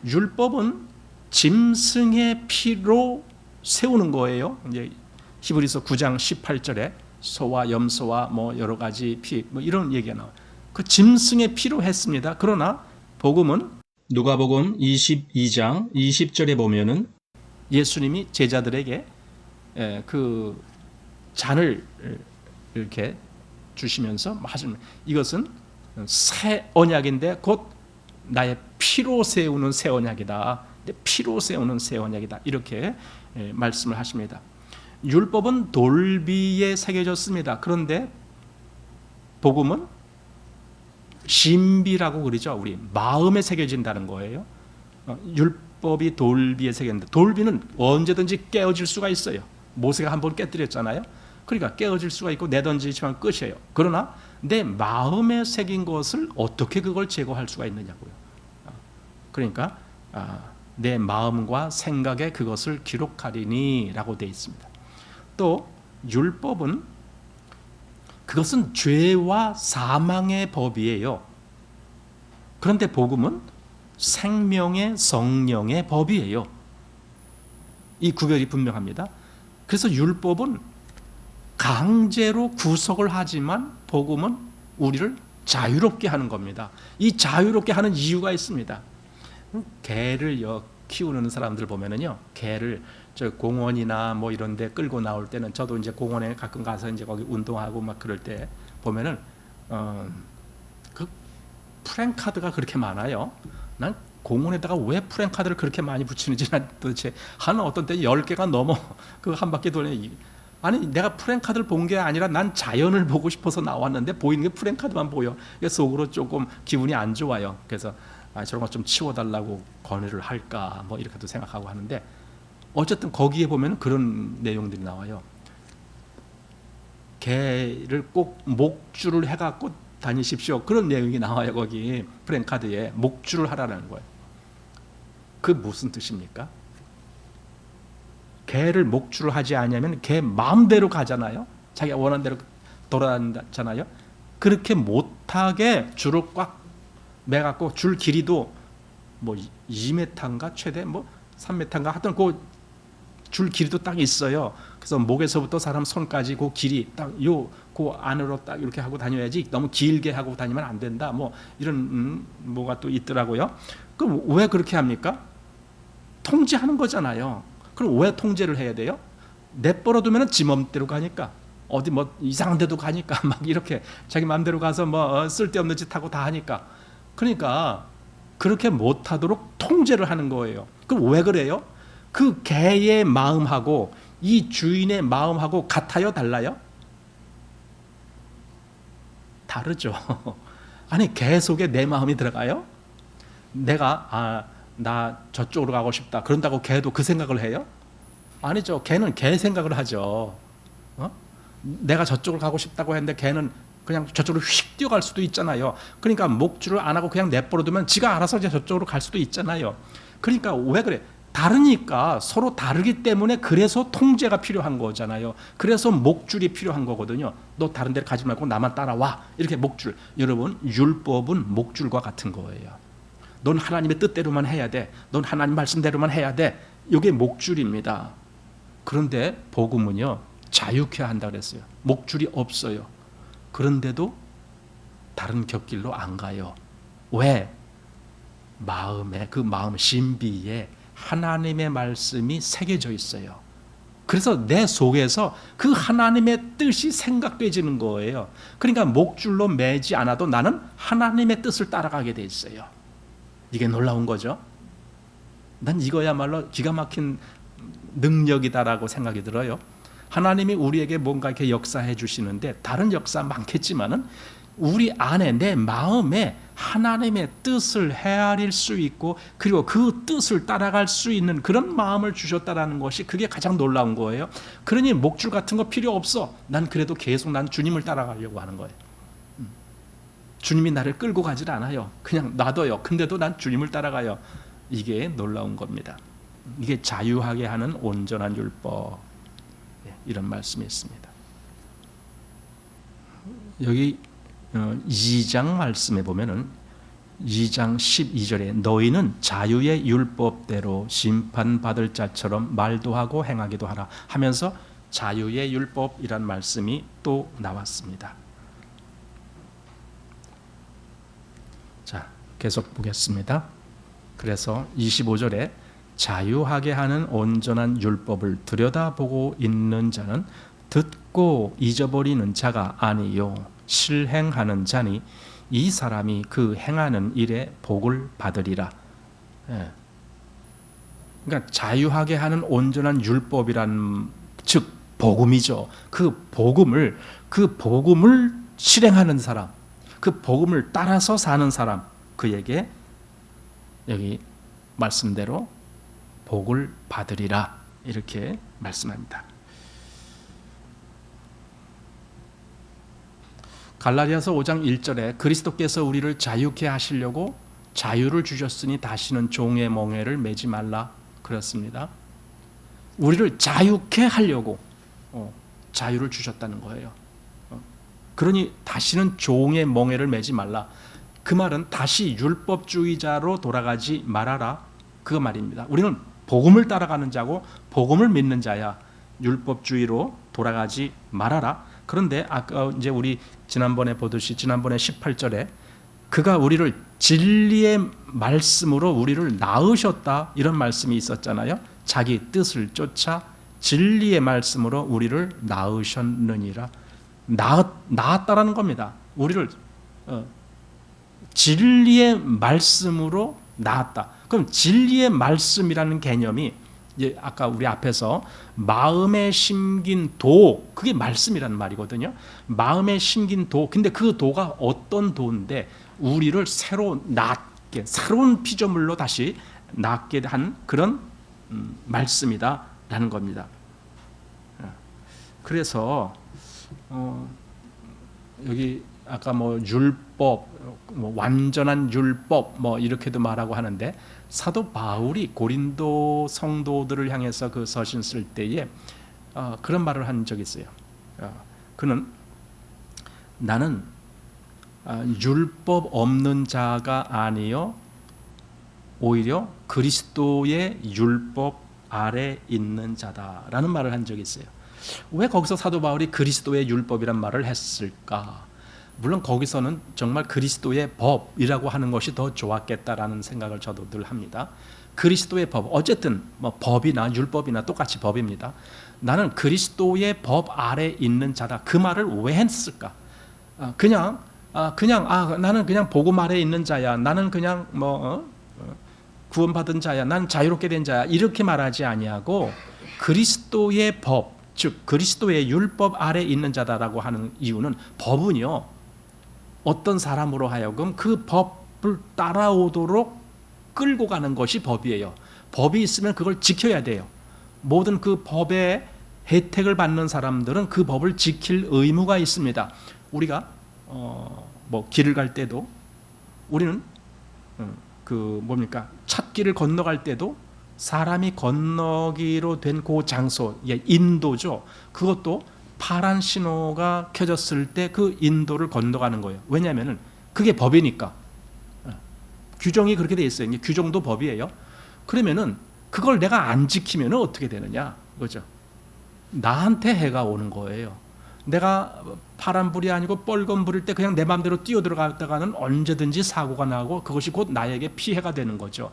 율법은 짐승의 피로 세우는 거예요. 이제 히브리서 9장 18절에 소와 염소와 여러 가지 피 이런 얘기가 나와요. 그 짐승의 피로 했습니다. 그러나 복음은 누가복음 22장 20절에 보면은 예수님이 제자들에게 그 잔을 이렇게 주시면서 말씀, 이것은 새 언약인데 곧 나의 피로 세우는 새 언약이다. 내 피로 세우는 새 언약이다. 이렇게 말씀을 하십니다. 율법은 돌비에 새겨졌습니다. 그런데 복음은 신비라고 그러죠. 우리 마음에 새겨진다는 거예요. 율법이 돌비에 새겼는데 돌비는 언제든지 깨어질 수가 있어요. 모세가 한번 깨뜨렸잖아요. 그러니까 깨어질 수가 있고 내던지지만 끝이에요. 그러나 내 마음에 새긴 것을 어떻게 그걸 제거할 수가 있느냐고요. 그러니까 내 마음과 생각에 그것을 기록하리니 라고 되어 있습니다. 또 율법은 그것은 죄와 사망의 법이에요. 그런데 복음은 생명의 성령의 법이에요. 이 구별이 분명합니다. 그래서 율법은 강제로 구속을 하지만 복음은 우리를 자유롭게 하는 겁니다. 이 자유롭게 하는 이유가 있습니다. 개를 키우는 사람들 보면은요, 개를 저 공원이나 뭐 이런 데 끌고 나올 때는, 저도 이제 공원에 가끔 가서 이제 거기 운동하고 막 그럴 때 보면은 그 프랭카드가 그렇게 많아요. 난 공원에다가 왜 프랭카드를 그렇게 많이 붙이는지 난 도대체, 한 어떤 때 10개가 넘어 그 한 바퀴 도는. 아니, 내가 프랭카드를 본 게 아니라 난 자연을 보고 싶어서 나왔는데 보이는 게 프랭카드만 보여. 속으로 조금 기분이 안 좋아요. 그래서 저런 거 좀 치워달라고 건의를 할까 뭐 이렇게도 생각하고 하는데, 어쨌든 거기에 보면 그런 내용들이 나와요. 개를 꼭 목줄을 해갖고 다니십시오, 그런 내용이 나와요. 거기 프랭카드에 목줄을 하라는 거예요. 그 무슨 뜻입니까? 개를 목줄을 하지 않으면 개 마음대로 가잖아요. 자기가 원하는 대로 돌아다니잖아요. 그렇게 못하게 줄을 꽉 매갖고, 줄 길이도 뭐 2m인가 최대 뭐 3m인가 하여튼 그 줄 길이도 딱 있어요. 그래서 목에서부터 사람 손까지 그 길이 딱 그 안으로 딱 이렇게 하고 다녀야지, 너무 길게 하고 다니면 안 된다. 뭐 이런 뭐가 또 있더라고요. 그럼 왜 그렇게 합니까? 통제하는 거잖아요. 그럼 왜 통제를 해야 돼요? 내버려 두면은 지 맘대로 가니까, 어디 뭐 이상한 데도 가니까 막 이렇게 자기 마음대로 가서 뭐 쓸데없는 짓 하고 다 하니까. 그러니까 그렇게 못하도록 통제를 하는 거예요. 그럼 왜 그래요? 그 개의 마음하고 이 주인의 마음하고 같아요, 달라요? 다르죠. 아니, 개 속에 내 마음이 들어가요? 내가 나 저쪽으로 가고 싶다 그런다고 개도 그 생각을 해요? 아니죠. 개는 개 생각을 하죠. 내가 저쪽으로 가고 싶다고 했는데 개는 그냥 저쪽으로 휙 뛰어갈 수도 있잖아요. 그러니까 목줄을 안 하고 그냥 내버려 두면 지가 알아서 이제 저쪽으로 갈 수도 있잖아요. 그러니까 왜 그래? 다르니까, 서로 다르기 때문에 그래서 통제가 필요한 거잖아요. 그래서 목줄이 필요한 거거든요. 너 다른 데를 가지 말고 나만 따라와, 이렇게 목줄. 여러분, 율법은 목줄과 같은 거예요. 넌 하나님의 뜻대로만 해야 돼. 넌 하나님 말씀대로만 해야 돼. 이게 목줄입니다. 그런데 복음은요, 자유케 한다 그랬어요. 목줄이 없어요. 그런데도 다른 곁길로 안 가요. 왜? 마음에, 그 마음 신비에 하나님의 말씀이 새겨져 있어요. 그래서 내 속에서 그 하나님의 뜻이 생각되지는 거예요. 그러니까 목줄로 매지 않아도 나는 하나님의 뜻을 따라가게 돼 있어요. 이게 놀라운 거죠. 난 이거야말로 기가 막힌 능력이다라고 생각이 들어요. 하나님이 우리에게 뭔가 이렇게 역사해 주시는데, 다른 역사 많겠지만은 우리 안에, 내 마음에 하나님의 뜻을 헤아릴 수 있고, 그리고 그 뜻을 따라갈 수 있는 그런 마음을 주셨다라는 것이, 그게 가장 놀라운 거예요. 그러니 목줄 같은 거 필요 없어. 난 그래도 계속 난 주님을 따라가려고 하는 거예요. 주님이 나를 끌고 가질 않아요. 그냥 놔둬요. 근데도 난 주님을 따라가요. 이게 놀라운 겁니다. 이게 자유하게 하는 온전한 율법, 이런 말씀이 있습니다. 여기 2장 말씀에 보면은 2장 12절에 너희는 자유의 율법대로 심판받을 자처럼 말도 하고 행하기도 하라 하면서 자유의 율법이란 말씀이 또 나왔습니다. 자, 계속 보겠습니다. 그래서 25절에 자유하게 하는 온전한 율법을 들여다보고 있는 자는 듣고 잊어버리는 자가 아니요 실행하는 자니 이 사람이 그 행하는 일에 복을 받으리라. 예. 그러니까 자유하게 하는 온전한 율법이란 즉 복음이죠. 그 복음을 실행하는 사람, 그 복음을 따라서 사는 사람, 그에게 여기 말씀대로 복을 받으리라 이렇게 말씀합니다. 갈라디아서 5장 1절에 그리스도께서 우리를 자유케 하시려고 자유를 주셨으니 다시는 종의 멍에를 매지 말라 그랬습니다. 우리를 자유케 하려고 자유를 주셨다는 거예요. 그러니 다시는 종의 멍에를 매지 말라. 그 말은 다시 율법주의자로 돌아가지 말아라 그 말입니다. 우리는 복음을 따라가는 자고 복음을 믿는 자야. 율법주의로 돌아가지 말아라. 그런데 아까 이제 우리 지난번에 보듯이 지난번에 18절에 그가 우리를 진리의 말씀으로 우리를 낳으셨다 이런 말씀이 있었잖아요. 자기 뜻을 쫓아 진리의 말씀으로 우리를 낳으셨느니라. 낳았다라는 겁니다. 우리를 진리의 말씀으로 낳았다. 그럼 진리의 말씀이라는 개념이 이제 아까 우리 앞에서 마음에 심긴 도, 그게 말씀이라는 말이거든요. 마음에 심긴 도. 근데 그 도가 어떤 도인데 우리를 새로 낳게, 새로운 피조물로 다시 낳게 한 그런 말씀이다라는 겁니다. 그래서 여기 아까 뭐 율법, 뭐 완전한 율법 뭐 이렇게도 말하고 하는데 사도 바울이 고린도 성도들을 향해서 그 서신 쓸 때에 그런 말을 한 적이 있어요. 그는 나는 율법 없는 자가 아니요 오히려 그리스도의 율법 아래 있는 자다라는 말을 한 적이 있어요. 왜 거기서 사도 바울이 그리스도의 율법이란 말을 했을까? 물론 거기서는 정말 그리스도의 법이라고 하는 것이 더 좋았겠다라는 생각을 저도 늘 합니다. 그리스도의 법, 어쨌든 뭐 법이나 율법이나 똑같이 법입니다. 나는 그리스도의 법 아래 있는 자다. 그 말을 왜 했을까? 나는 그냥 복음 아래 있는 자야. 나는 그냥 구원받은 자야. 나는 자유롭게 된 자야. 이렇게 말하지 아니하고 그리스도의 법, 즉 그리스도의 율법 아래 있는 자다라고 하는 이유는 법은요. 어떤 사람으로 하여금 그 법을 따라오도록 끌고 가는 것이 법이에요. 법이 있으면 그걸 지켜야 돼요. 모든 그 법의 혜택을 받는 사람들은 그 법을 지킬 의무가 있습니다. 우리가 길을 갈 때도 우리는 찻길을 건너갈 때도 사람이 건너기로 된 그 장소, 인도죠. 그것도 파란 신호가 켜졌을 때 그 인도를 건너가는 거예요. 왜냐하면 그게 법이니까. 규정이 그렇게 돼 있어요. 규정도 법이에요. 그러면은 그걸 내가 안 지키면 어떻게 되느냐, 그죠? 나한테 해가 오는 거예요. 내가 파란불이 아니고 빨간불일 때 그냥 내 마음대로 뛰어들어가다가는 언제든지 사고가 나고 그것이 곧 나에게 피해가 되는 거죠.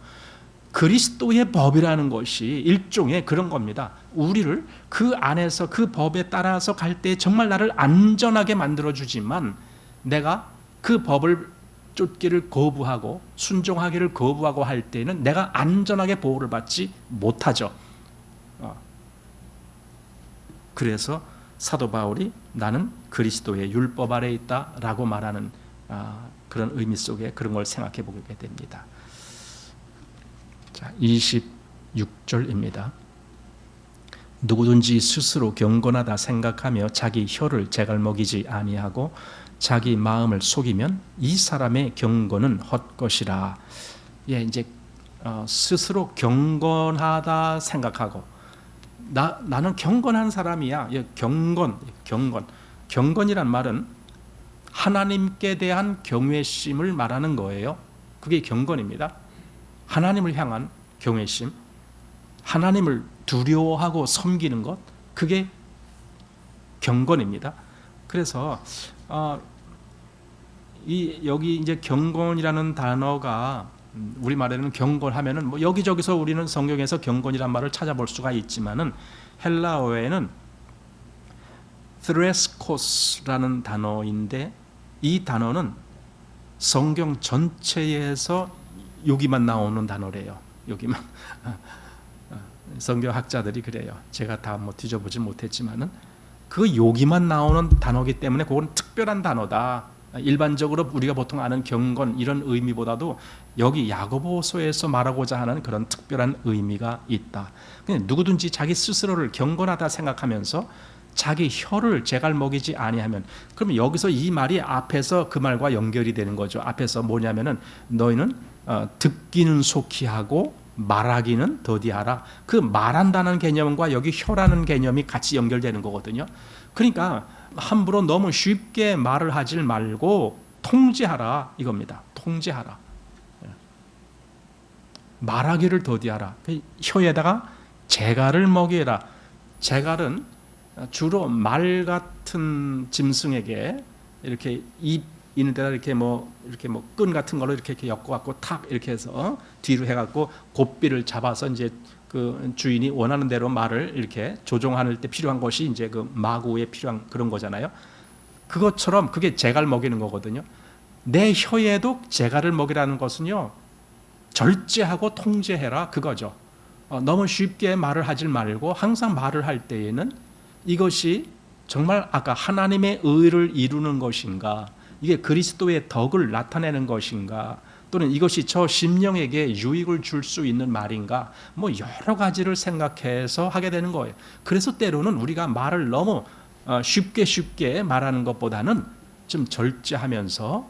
그리스도의 법이라는 것이 일종의 그런 겁니다. 우리를 그 안에서 그 법에 따라서 갈 때 정말 나를 안전하게 만들어주지만 내가 그 법을 쫓기를 거부하고 순종하기를 거부하고 할 때는 내가 안전하게 보호를 받지 못하죠. 그래서 사도 바울이 나는 그리스도의 율법 아래 있다라고 말하는 그런 의미 속에 그런 걸 생각해 보게 됩니다. 자, 26절입니다. 누구든지 스스로 경건하다 생각하며 자기 혀를 제갈먹이지 아니하고 자기 마음을 속이면 이 사람의 경건은 헛것이라. 이제 스스로 경건하다 생각하고 나는 경건한 사람이야. 경건이란 말은 하나님께 대한 경외심을 말하는 거예요. 그게 경건입니다. 하나님을 향한 경외심, 하나님을 두려워하고 섬기는 것, 그게 경건입니다. 그래서 여기 이제 경건이라는 단어가 우리 말에는 경건하면은 여기저기서 우리는 성경에서 경건이란 말을 찾아볼 수가 있지만은 헬라어에는 thres코스라는 단어인데 이 단어는 성경 전체에서 여기만 나오는 단어래요. 여기만. 성경학자들이 그래요. 제가 다 뭐 뒤져보지 못했지만은 그 여기만 나오는 단어이기 때문에 그건 특별한 단어다. 일반적으로 우리가 보통 아는 경건 이런 의미보다도 여기 야고보서에서 말하고자 하는 그런 특별한 의미가 있다. 그냥 누구든지 자기 스스로를 경건하다 생각하면서 자기 혀를 제갈 먹이지 아니하면, 그러면 여기서 이 말이 앞에서 그 말과 연결이 되는 거죠. 앞에서 뭐냐면은 너희는 듣기는 속히 하고 말하기는 더디하라. 그 말한다는 개념과 여기 혀라는 개념이 같이 연결되는 거거든요. 그러니까 함부로 너무 쉽게 말을 하지 말고 통제하라 이겁니다. 통제하라. 말하기를 더디하라. 혀에다가 제갈을 먹이라. 제갈은 주로 말 같은 짐승에게 이렇게 입 있는 데다 이렇게 뭐 끈 같은 걸로 이렇게 엮어갖고 탁 이렇게 해서 뒤로 해갖고 고삐를 잡아서 이제 그 주인이 원하는 대로 말을 이렇게 조종할 때 필요한 것이 이제 그 마구에 필요한 그런 거잖아요. 그것처럼 그게 제갈 먹이는 거거든요. 내 혀에도 제갈을 먹이라는 것은요, 절제하고 통제해라 그거죠. 너무 쉽게 말을 하지 말고 항상 말을 할 때에는 이것이 정말 아까 하나님의 의를 이루는 것인가, 이게 그리스도의 덕을 나타내는 것인가, 또는 이것이 저 심령에게 유익을 줄 수 있는 말인가, 뭐 여러 가지를 생각해서 하게 되는 거예요. 그래서 때로는 우리가 말을 너무 쉽게 말하는 것보다는 좀 절제하면서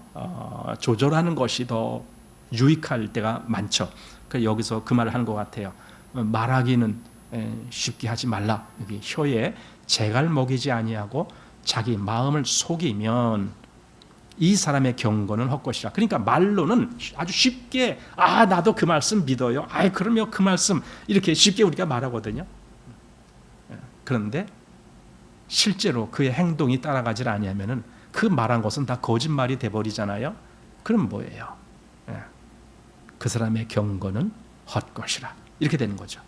조절하는 것이 더 유익할 때가 많죠. 그래서 여기서 그 말을 하는 것 같아요. 말하기는 쉽게 하지 말라. 여기 혀에 제갈 먹이지 아니하고 자기 마음을 속이면 이 사람의 경건은 헛것이라. 그러니까 말로는 아주 쉽게 나도 그 말씀 믿어요. 그러면 그 말씀 이렇게 쉽게 우리가 말하거든요. 그런데 실제로 그의 행동이 따라가지 아니하면은 그 말한 것은 다 거짓말이 돼버리잖아요. 그럼 뭐예요? 그 사람의 경건은 헛것이라. 이렇게 되는 거죠.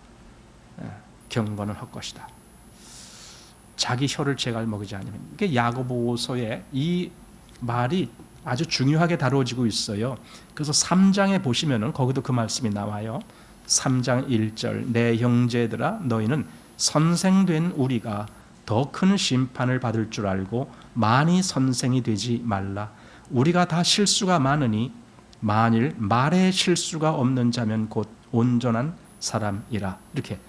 경건은 헛것이다. 자기 혀를 제갈 먹이지 않으면. 이게 야고보서에 이 말이 아주 중요하게 다루어지고 있어요. 그래서 3장에 보시면은 거기도 그 말씀이 나와요. 3장 1절 내 형제들아 너희는 선생된 우리가 더 큰 심판을 받을 줄 알고 많이 선생이 되지 말라. 우리가 다 실수가 많으니 만일 말에 실수가 없는 자면 곧 온전한 사람이라. 이렇게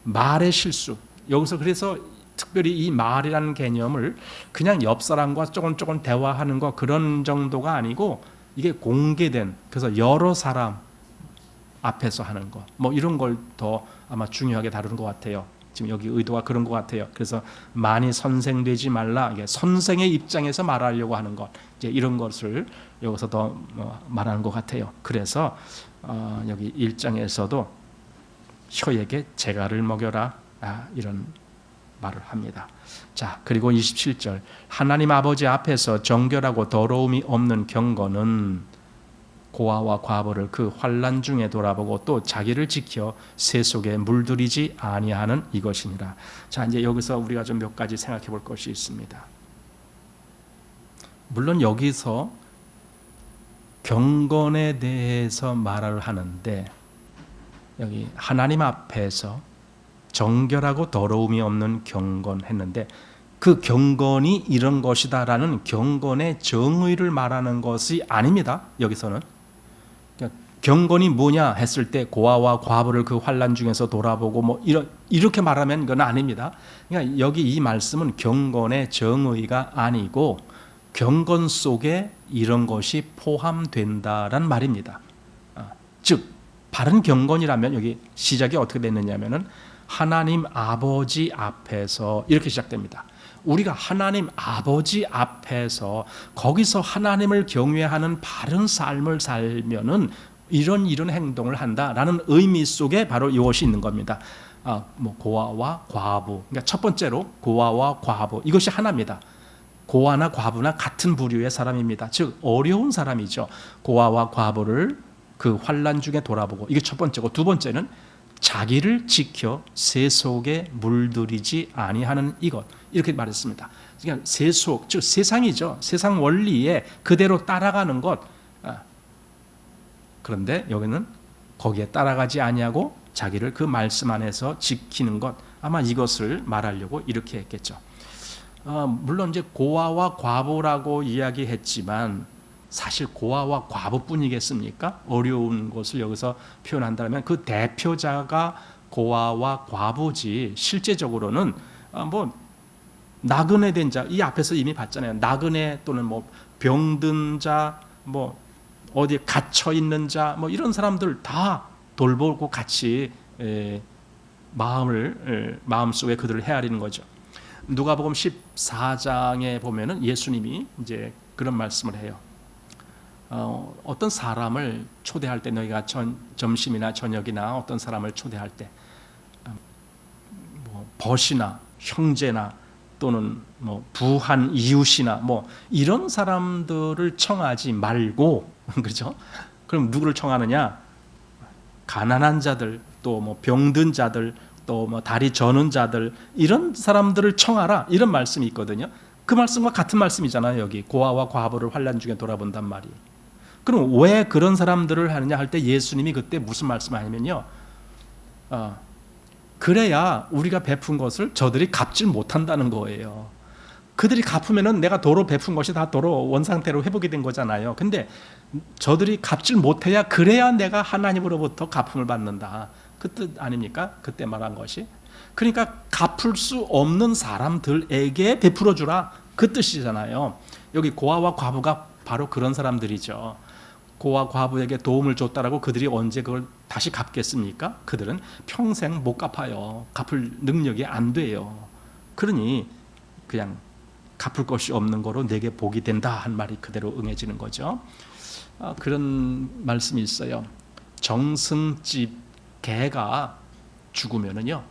말의 실수, 여기서 그래서 특별히 이 말이라는 개념을 그냥 옆 사람과 조금 대화하는 거 그런 정도가 아니고 이게 공개된, 그래서 여러 사람 앞에서 하는 거 뭐 이런 걸 더 아마 중요하게 다루는 것 같아요. 지금 여기 의도가 그런 것 같아요. 그래서 많이 선생되지 말라. 이게 선생의 입장에서 말하려고 하는 것, 이제 이런 것을 여기서 더 말하는 것 같아요. 그래서 여기 1장에서도 혀에게 제갈을 먹여라 이런 말을 합니다. 자, 그리고 27절 하나님 아버지 앞에서 정결하고 더러움이 없는 경건은 고아와 과부를 그 환난 중에 돌아보고 또 자기를 지켜 새 속에 물들이지 아니하는 이것이니라. 자, 이제 여기서 우리가 좀 몇 가지 생각해 볼 것이 있습니다. 물론 여기서 경건에 대해서 말을 하는데 여기 하나님 앞에서 정결하고 더러움이 없는 경건 했는데 그 경건이 이런 것이다라는 경건의 정의를 말하는 것이 아닙니다. 여기서는 그러니까 경건이 뭐냐 했을 때 고아와 과부를 그 환난 중에서 돌아보고 뭐 이렇게 말하면 그건 아닙니다. 그러니까 여기 이 말씀은 경건의 정의가 아니고 경건 속에 이런 것이 포함된다란 말입니다. 즉 바른 경건이라면 여기 시작이 어떻게 됐느냐면은 하나님 아버지 앞에서 이렇게 시작됩니다. 우리가 하나님 아버지 앞에서 거기서 하나님을 경외하는 바른 삶을 살면은 이런 행동을 한다라는 의미 속에 바로 이것이 있는 겁니다. 뭐 고아와 과부. 그러니까 첫 번째로 고아와 과부 이것이 하나입니다. 고아나 과부나 같은 부류의 사람입니다. 즉 어려운 사람이죠. 고아와 과부를 그 환난 중에 돌아보고 이게 첫 번째고, 두 번째는 자기를 지켜 세속에 물들이지 아니하는 이것, 이렇게 말했습니다. 그러니까 세속, 즉 세상이죠. 세상 원리에 그대로 따라가는 것. 그런데 여기는 거기에 따라가지 아니하고 자기를 그 말씀 안에서 지키는 것, 아마 이것을 말하려고 이렇게 했겠죠. 물론 이제 고아와 과부라고 이야기했지만 사실 고아와 과부뿐이겠습니까? 어려운 것을 여기서 표현한다면 그 대표자가 고아와 과부지, 실제적으로는 뭐 나그네 된 자, 이 앞에서 이미 봤잖아요. 나그네 또는 뭐 병든 자, 뭐 어디에 갇혀 있는 자, 뭐 이런 사람들 다 돌보고 같이 마음속에 그들을 헤아리는 거죠. 누가복음 14장에 보면은 예수님이 이제 그런 말씀을 해요. 어떤 사람을 초대할 때, 너희가 점심이나 저녁이나 어떤 사람을 초대할 때 뭐 벗이나 형제나 또는 뭐 부한 이웃이나 뭐 이런 사람들을 청하지 말고 그렇죠? 그럼 누구를 청하느냐? 가난한 자들, 또 뭐 병든 자들, 또 뭐 다리 저는 자들, 이런 사람들을 청하라, 이런 말씀이 있거든요. 그 말씀과 같은 말씀이잖아요. 여기 고아와 과부를 환난 중에 돌아본단 말이에요. 그럼 왜 그런 사람들을 하느냐 할 때 예수님이 그때 무슨 말씀을 하냐면요, 그래야 우리가 베푼 것을 저들이 갚질 못한다는 거예요. 그들이 갚으면은 내가 도로 베푼 것이 다 도로 원상태로 회복이 된 거잖아요. 근데 저들이 갚질 못해야, 그래야 내가 하나님으로부터 갚음을 받는다, 그 뜻 아닙니까? 그때 말한 것이. 그러니까 갚을 수 없는 사람들에게 베풀어 주라, 그 뜻이잖아요. 여기 고아와 과부가 바로 그런 사람들이죠. 고아 과부에게 도움을 줬다라고 그들이 언제 그걸 다시 갚겠습니까? 그들은 평생 못 갚아요. 갚을 능력이 안 돼요. 그러니 그냥 갚을 것이 없는 거로 내게 복이 된다 한 말이 그대로 응해지는 거죠. 그런 말씀이 있어요. 정승집 개가 죽으면은요,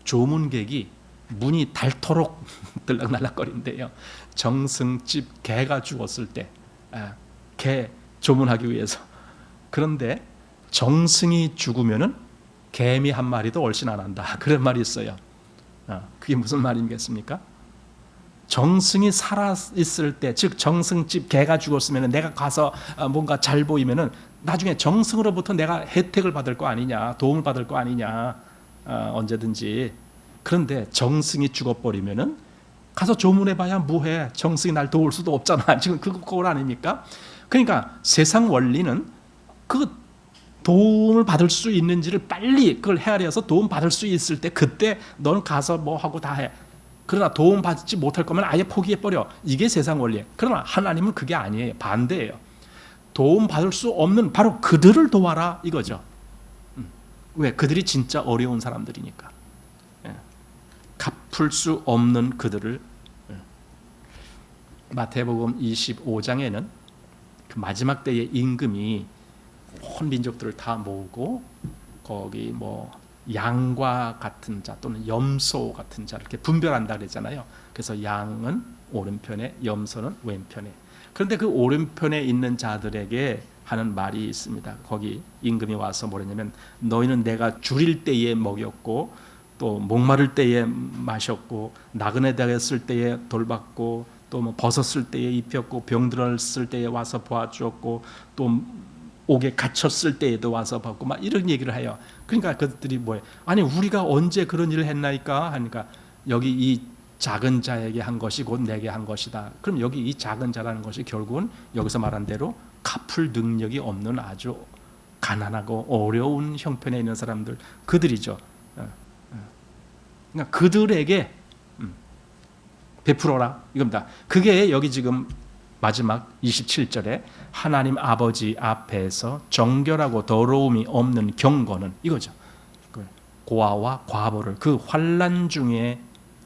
조문객이 문이 닳도록 들락날락거린대요. 정승집 개가 죽었을 때, 개 조문하기 위해서. 그런데 정승이 죽으면은 개미 한 마리도 얼씬 안 한다, 그런 말이 있어요. 그게 무슨 말이겠습니까? 정승이 살아 있을 때, 즉 정승집 개가 죽었으면 내가 가서 뭔가 잘 보이면은 나중에 정승으로부터 내가 혜택을 받을 거 아니냐, 도움을 받을 거 아니냐, 언제든지. 그런데 정승이 죽어버리면은 가서 조문해봐야 뭐해? 정승이 날 도울 수도 없잖아. 지금 그거 아닙니까? 그러니까 세상 원리는 그 도움을 받을 수 있는지를 빨리 그걸 헤아려서 도움 받을 수 있을 때, 그때 넌 가서 뭐 하고 다 해. 그러나 도움 받지 못할 거면 아예 포기해버려. 이게 세상 원리예요. 그러나 하나님은 그게 아니에요. 반대예요. 도움 받을 수 없는 바로 그들을 도와라, 이거죠. 왜? 그들이 진짜 어려운 사람들이니까. 갚을 수 없는 그들을. 마태복음 25장에는 그 마지막 때의 임금이 온 민족들을 다 모으고 거기 뭐 양과 같은 자 또는 염소 같은 자 이렇게 분별한다 그랬잖아요. 그래서 양은 오른편에, 염소는 왼편에. 그런데 그 오른편에 있는 자들에게 하는 말이 있습니다. 거기 임금이 와서 뭐랬냐면, 너희는 내가 줄일 때에 먹였고 또 목마를 때에 마셨고 나그네 되었을 때에 돌봤고 또 뭐 벗었을 때에 입혔고 병들었을 때에 와서 보아주었고 또 옥에 갇혔을 때에도 와서 받고 막 이런 얘기를 해요. 그러니까 그들이 뭐예요? 아니 우리가 언제 그런 일을 했나이까 하니까, 여기 이 작은 자에게 한 것이 곧 내게 한 것이다. 그럼 여기 이 작은 자라는 것이 결국은 여기서 말한 대로 갚을 능력이 없는 아주 가난하고 어려운 형편에 있는 사람들, 그들이죠. 그러니까 그들에게 베풀어라, 이겁니다. 그게 여기 지금 마지막 27절에 하나님 아버지 앞에서 정결하고 더러움이 없는 경건은 이거죠. 고아와 과부를 그 환난 중에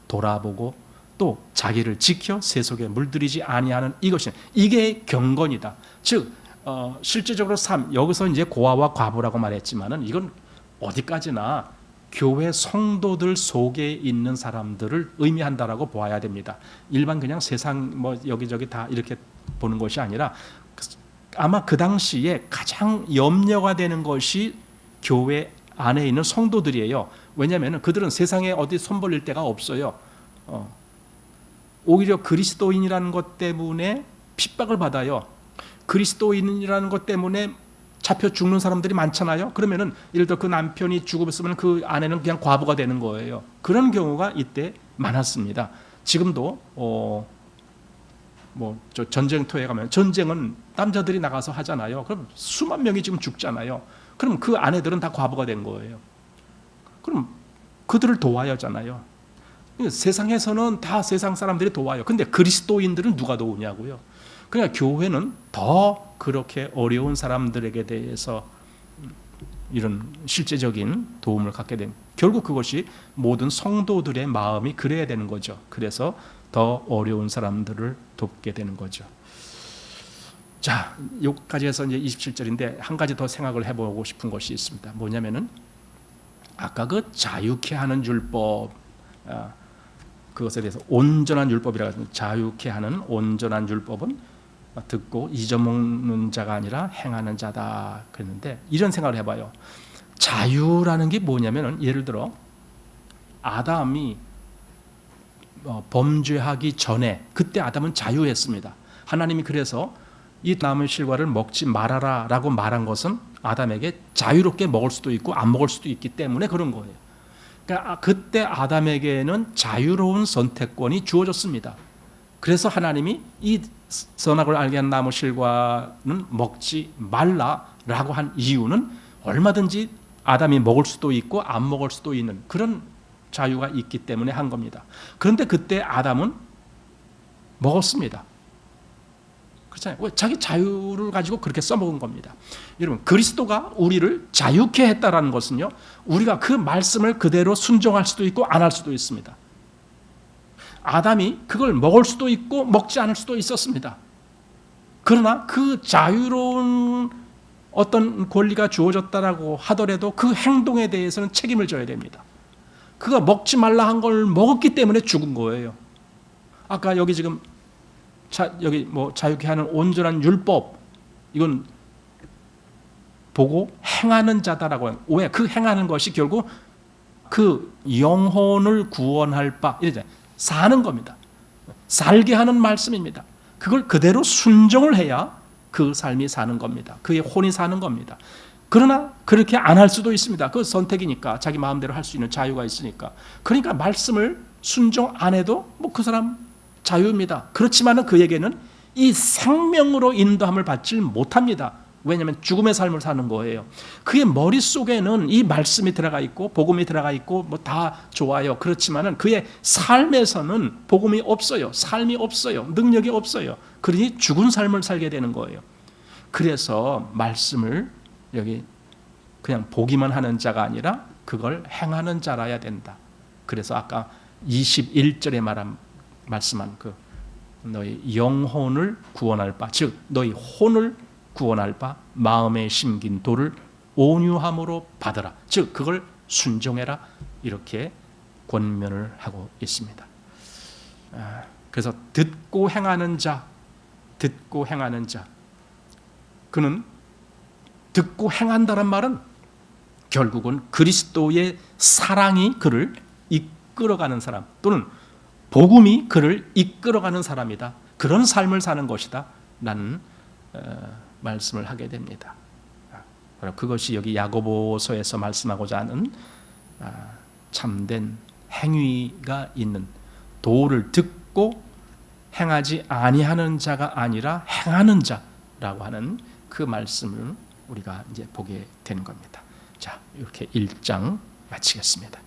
돌아보고 또 자기를 지켜 세속에 물들이지 아니하는 이것이, 이게 경건이다. 즉 실제적으로 여기서 이제 고아와 과부라고 말했지만은 이건 어디까지나 교회 성도들 속에 있는 사람들을 의미한다라고 보아야 됩니다. 일반 그냥 세상 뭐 여기저기 다 이렇게 보는 것이 아니라, 아마 그 당시에 가장 염려가 되는 것이 교회 안에 있는 성도들이에요. 왜냐하면 그들은 세상에 어디 손 벌릴 데가 없어요. 오히려 그리스도인이라는 것 때문에 핍박을 받아요. 그리스도인이라는 것 때문에 잡혀 죽는 사람들이 많잖아요. 그러면은 예를 들어 그 남편이 죽었으면 그 아내는 그냥 과부가 되는 거예요. 그런 경우가 이때 많았습니다. 지금도 저 전쟁터에 가면 전쟁은 남자들이 나가서 하잖아요. 그럼 수만 명이 지금 죽잖아요. 그럼 그 아내들은 다 과부가 된 거예요. 그럼 그들을 도와야 하잖아요. 세상에서는 다 세상 사람들이 도와요. 근데 그리스도인들은 누가 도우냐고요. 그러니까 교회는 더 그렇게 어려운 사람들에게 대해서 이런 실제적인 도움을 갖게 됩니다. 결국 그것이 모든 성도들의 마음이 그래야 되는 거죠. 그래서 더 어려운 사람들을 돕게 되는 거죠. 자, 여기까지 해서 이제 27절인데 한 가지 더 생각을 해보고 싶은 것이 있습니다. 뭐냐면은 아까 그 자유케 하는 율법, 그것에 대해서 온전한 율법이라고 하죠. 자유케 하는 온전한 율법은 듣고 잊어먹는 자가 아니라 행하는 자다 그랬는데, 이런 생각을 해봐요. 자유라는 게 뭐냐면은 예를 들어 아담이 범죄하기 전에 그때 아담은 자유했습니다. 하나님이 그래서 이 나무의 실과를 먹지 말아라 라고 말한 것은 아담에게 자유롭게 먹을 수도 있고 안 먹을 수도 있기 때문에 그런 거예요. 그러니까 그때 아담에게는 자유로운 선택권이 주어졌습니다. 그래서 하나님이 이 선악을 알게 한 나무 실과는 먹지 말라라고 한 이유는 얼마든지 아담이 먹을 수도 있고 안 먹을 수도 있는 그런 자유가 있기 때문에 한 겁니다. 그런데 그때 아담은 먹었습니다. 그렇잖아요. 왜? 자기 자유를 가지고 그렇게 써먹은 겁니다. 여러분, 그리스도가 우리를 자유케 했다라는 것은요, 우리가 그 말씀을 그대로 순종할 수도 있고 안 할 수도 있습니다. 아담이 그걸 먹을 수도 있고 먹지 않을 수도 있었습니다. 그러나 그 자유로운 어떤 권리가 주어졌다라고 하더라도 그 행동에 대해서는 책임을 져야 됩니다. 그가 먹지 말라 한 걸 먹었기 때문에 죽은 거예요. 아까 여기 지금 여기 자유케 하는 온전한 율법, 이건 보고 행하는 자다라고 해요. 왜? 그 행하는 것이 결국 그 영혼을 구원할 바, 이러잖아요. 사는 겁니다. 살게 하는 말씀입니다. 그걸 그대로 순종을 해야 그 삶이 사는 겁니다. 그의 혼이 사는 겁니다. 그러나 그렇게 안 할 수도 있습니다. 그 선택이니까, 자기 마음대로 할 수 있는 자유가 있으니까. 그러니까 말씀을 순종 안 해도 그 사람 자유입니다. 그렇지만은 그에게는 이 생명으로 인도함을 받지 못합니다. 왜냐하면 죽음의 삶을 사는 거예요. 그의 머릿속에는 이 말씀이 들어가 있고 복음이 들어가 있고 다 좋아요. 그렇지만은 그의 삶에서는 복음이 없어요. 삶이 없어요. 능력이 없어요. 그러니 죽은 삶을 살게 되는 거예요. 그래서 말씀을 여기 그냥 보기만 하는 자가 아니라 그걸 행하는 자라야 된다. 그래서 아까 21절에 말씀한 그 너희 영혼을 구원할 바, 즉 너희 혼을 구원할 바 마음에 심긴 도를 온유함으로 받으라. 즉 그걸 순종해라. 이렇게 권면을 하고 있습니다. 그래서 듣고 행하는 자, 그는 듣고 행한다는 말은 결국은 그리스도의 사랑이 그를 이끌어가는 사람, 또는 복음이 그를 이끌어가는 사람이다. 그런 삶을 사는 것이다 라는 말씀을 하게 됩니다. 그것이 여기 야고보서에서 말씀하고자 하는 참된 행위가 있는, 도를 듣고 행하지 아니하는 자가 아니라 행하는 자라고 하는 그 말씀을 우리가 이제 보게 되는 겁니다. 자, 이렇게 1장 마치겠습니다.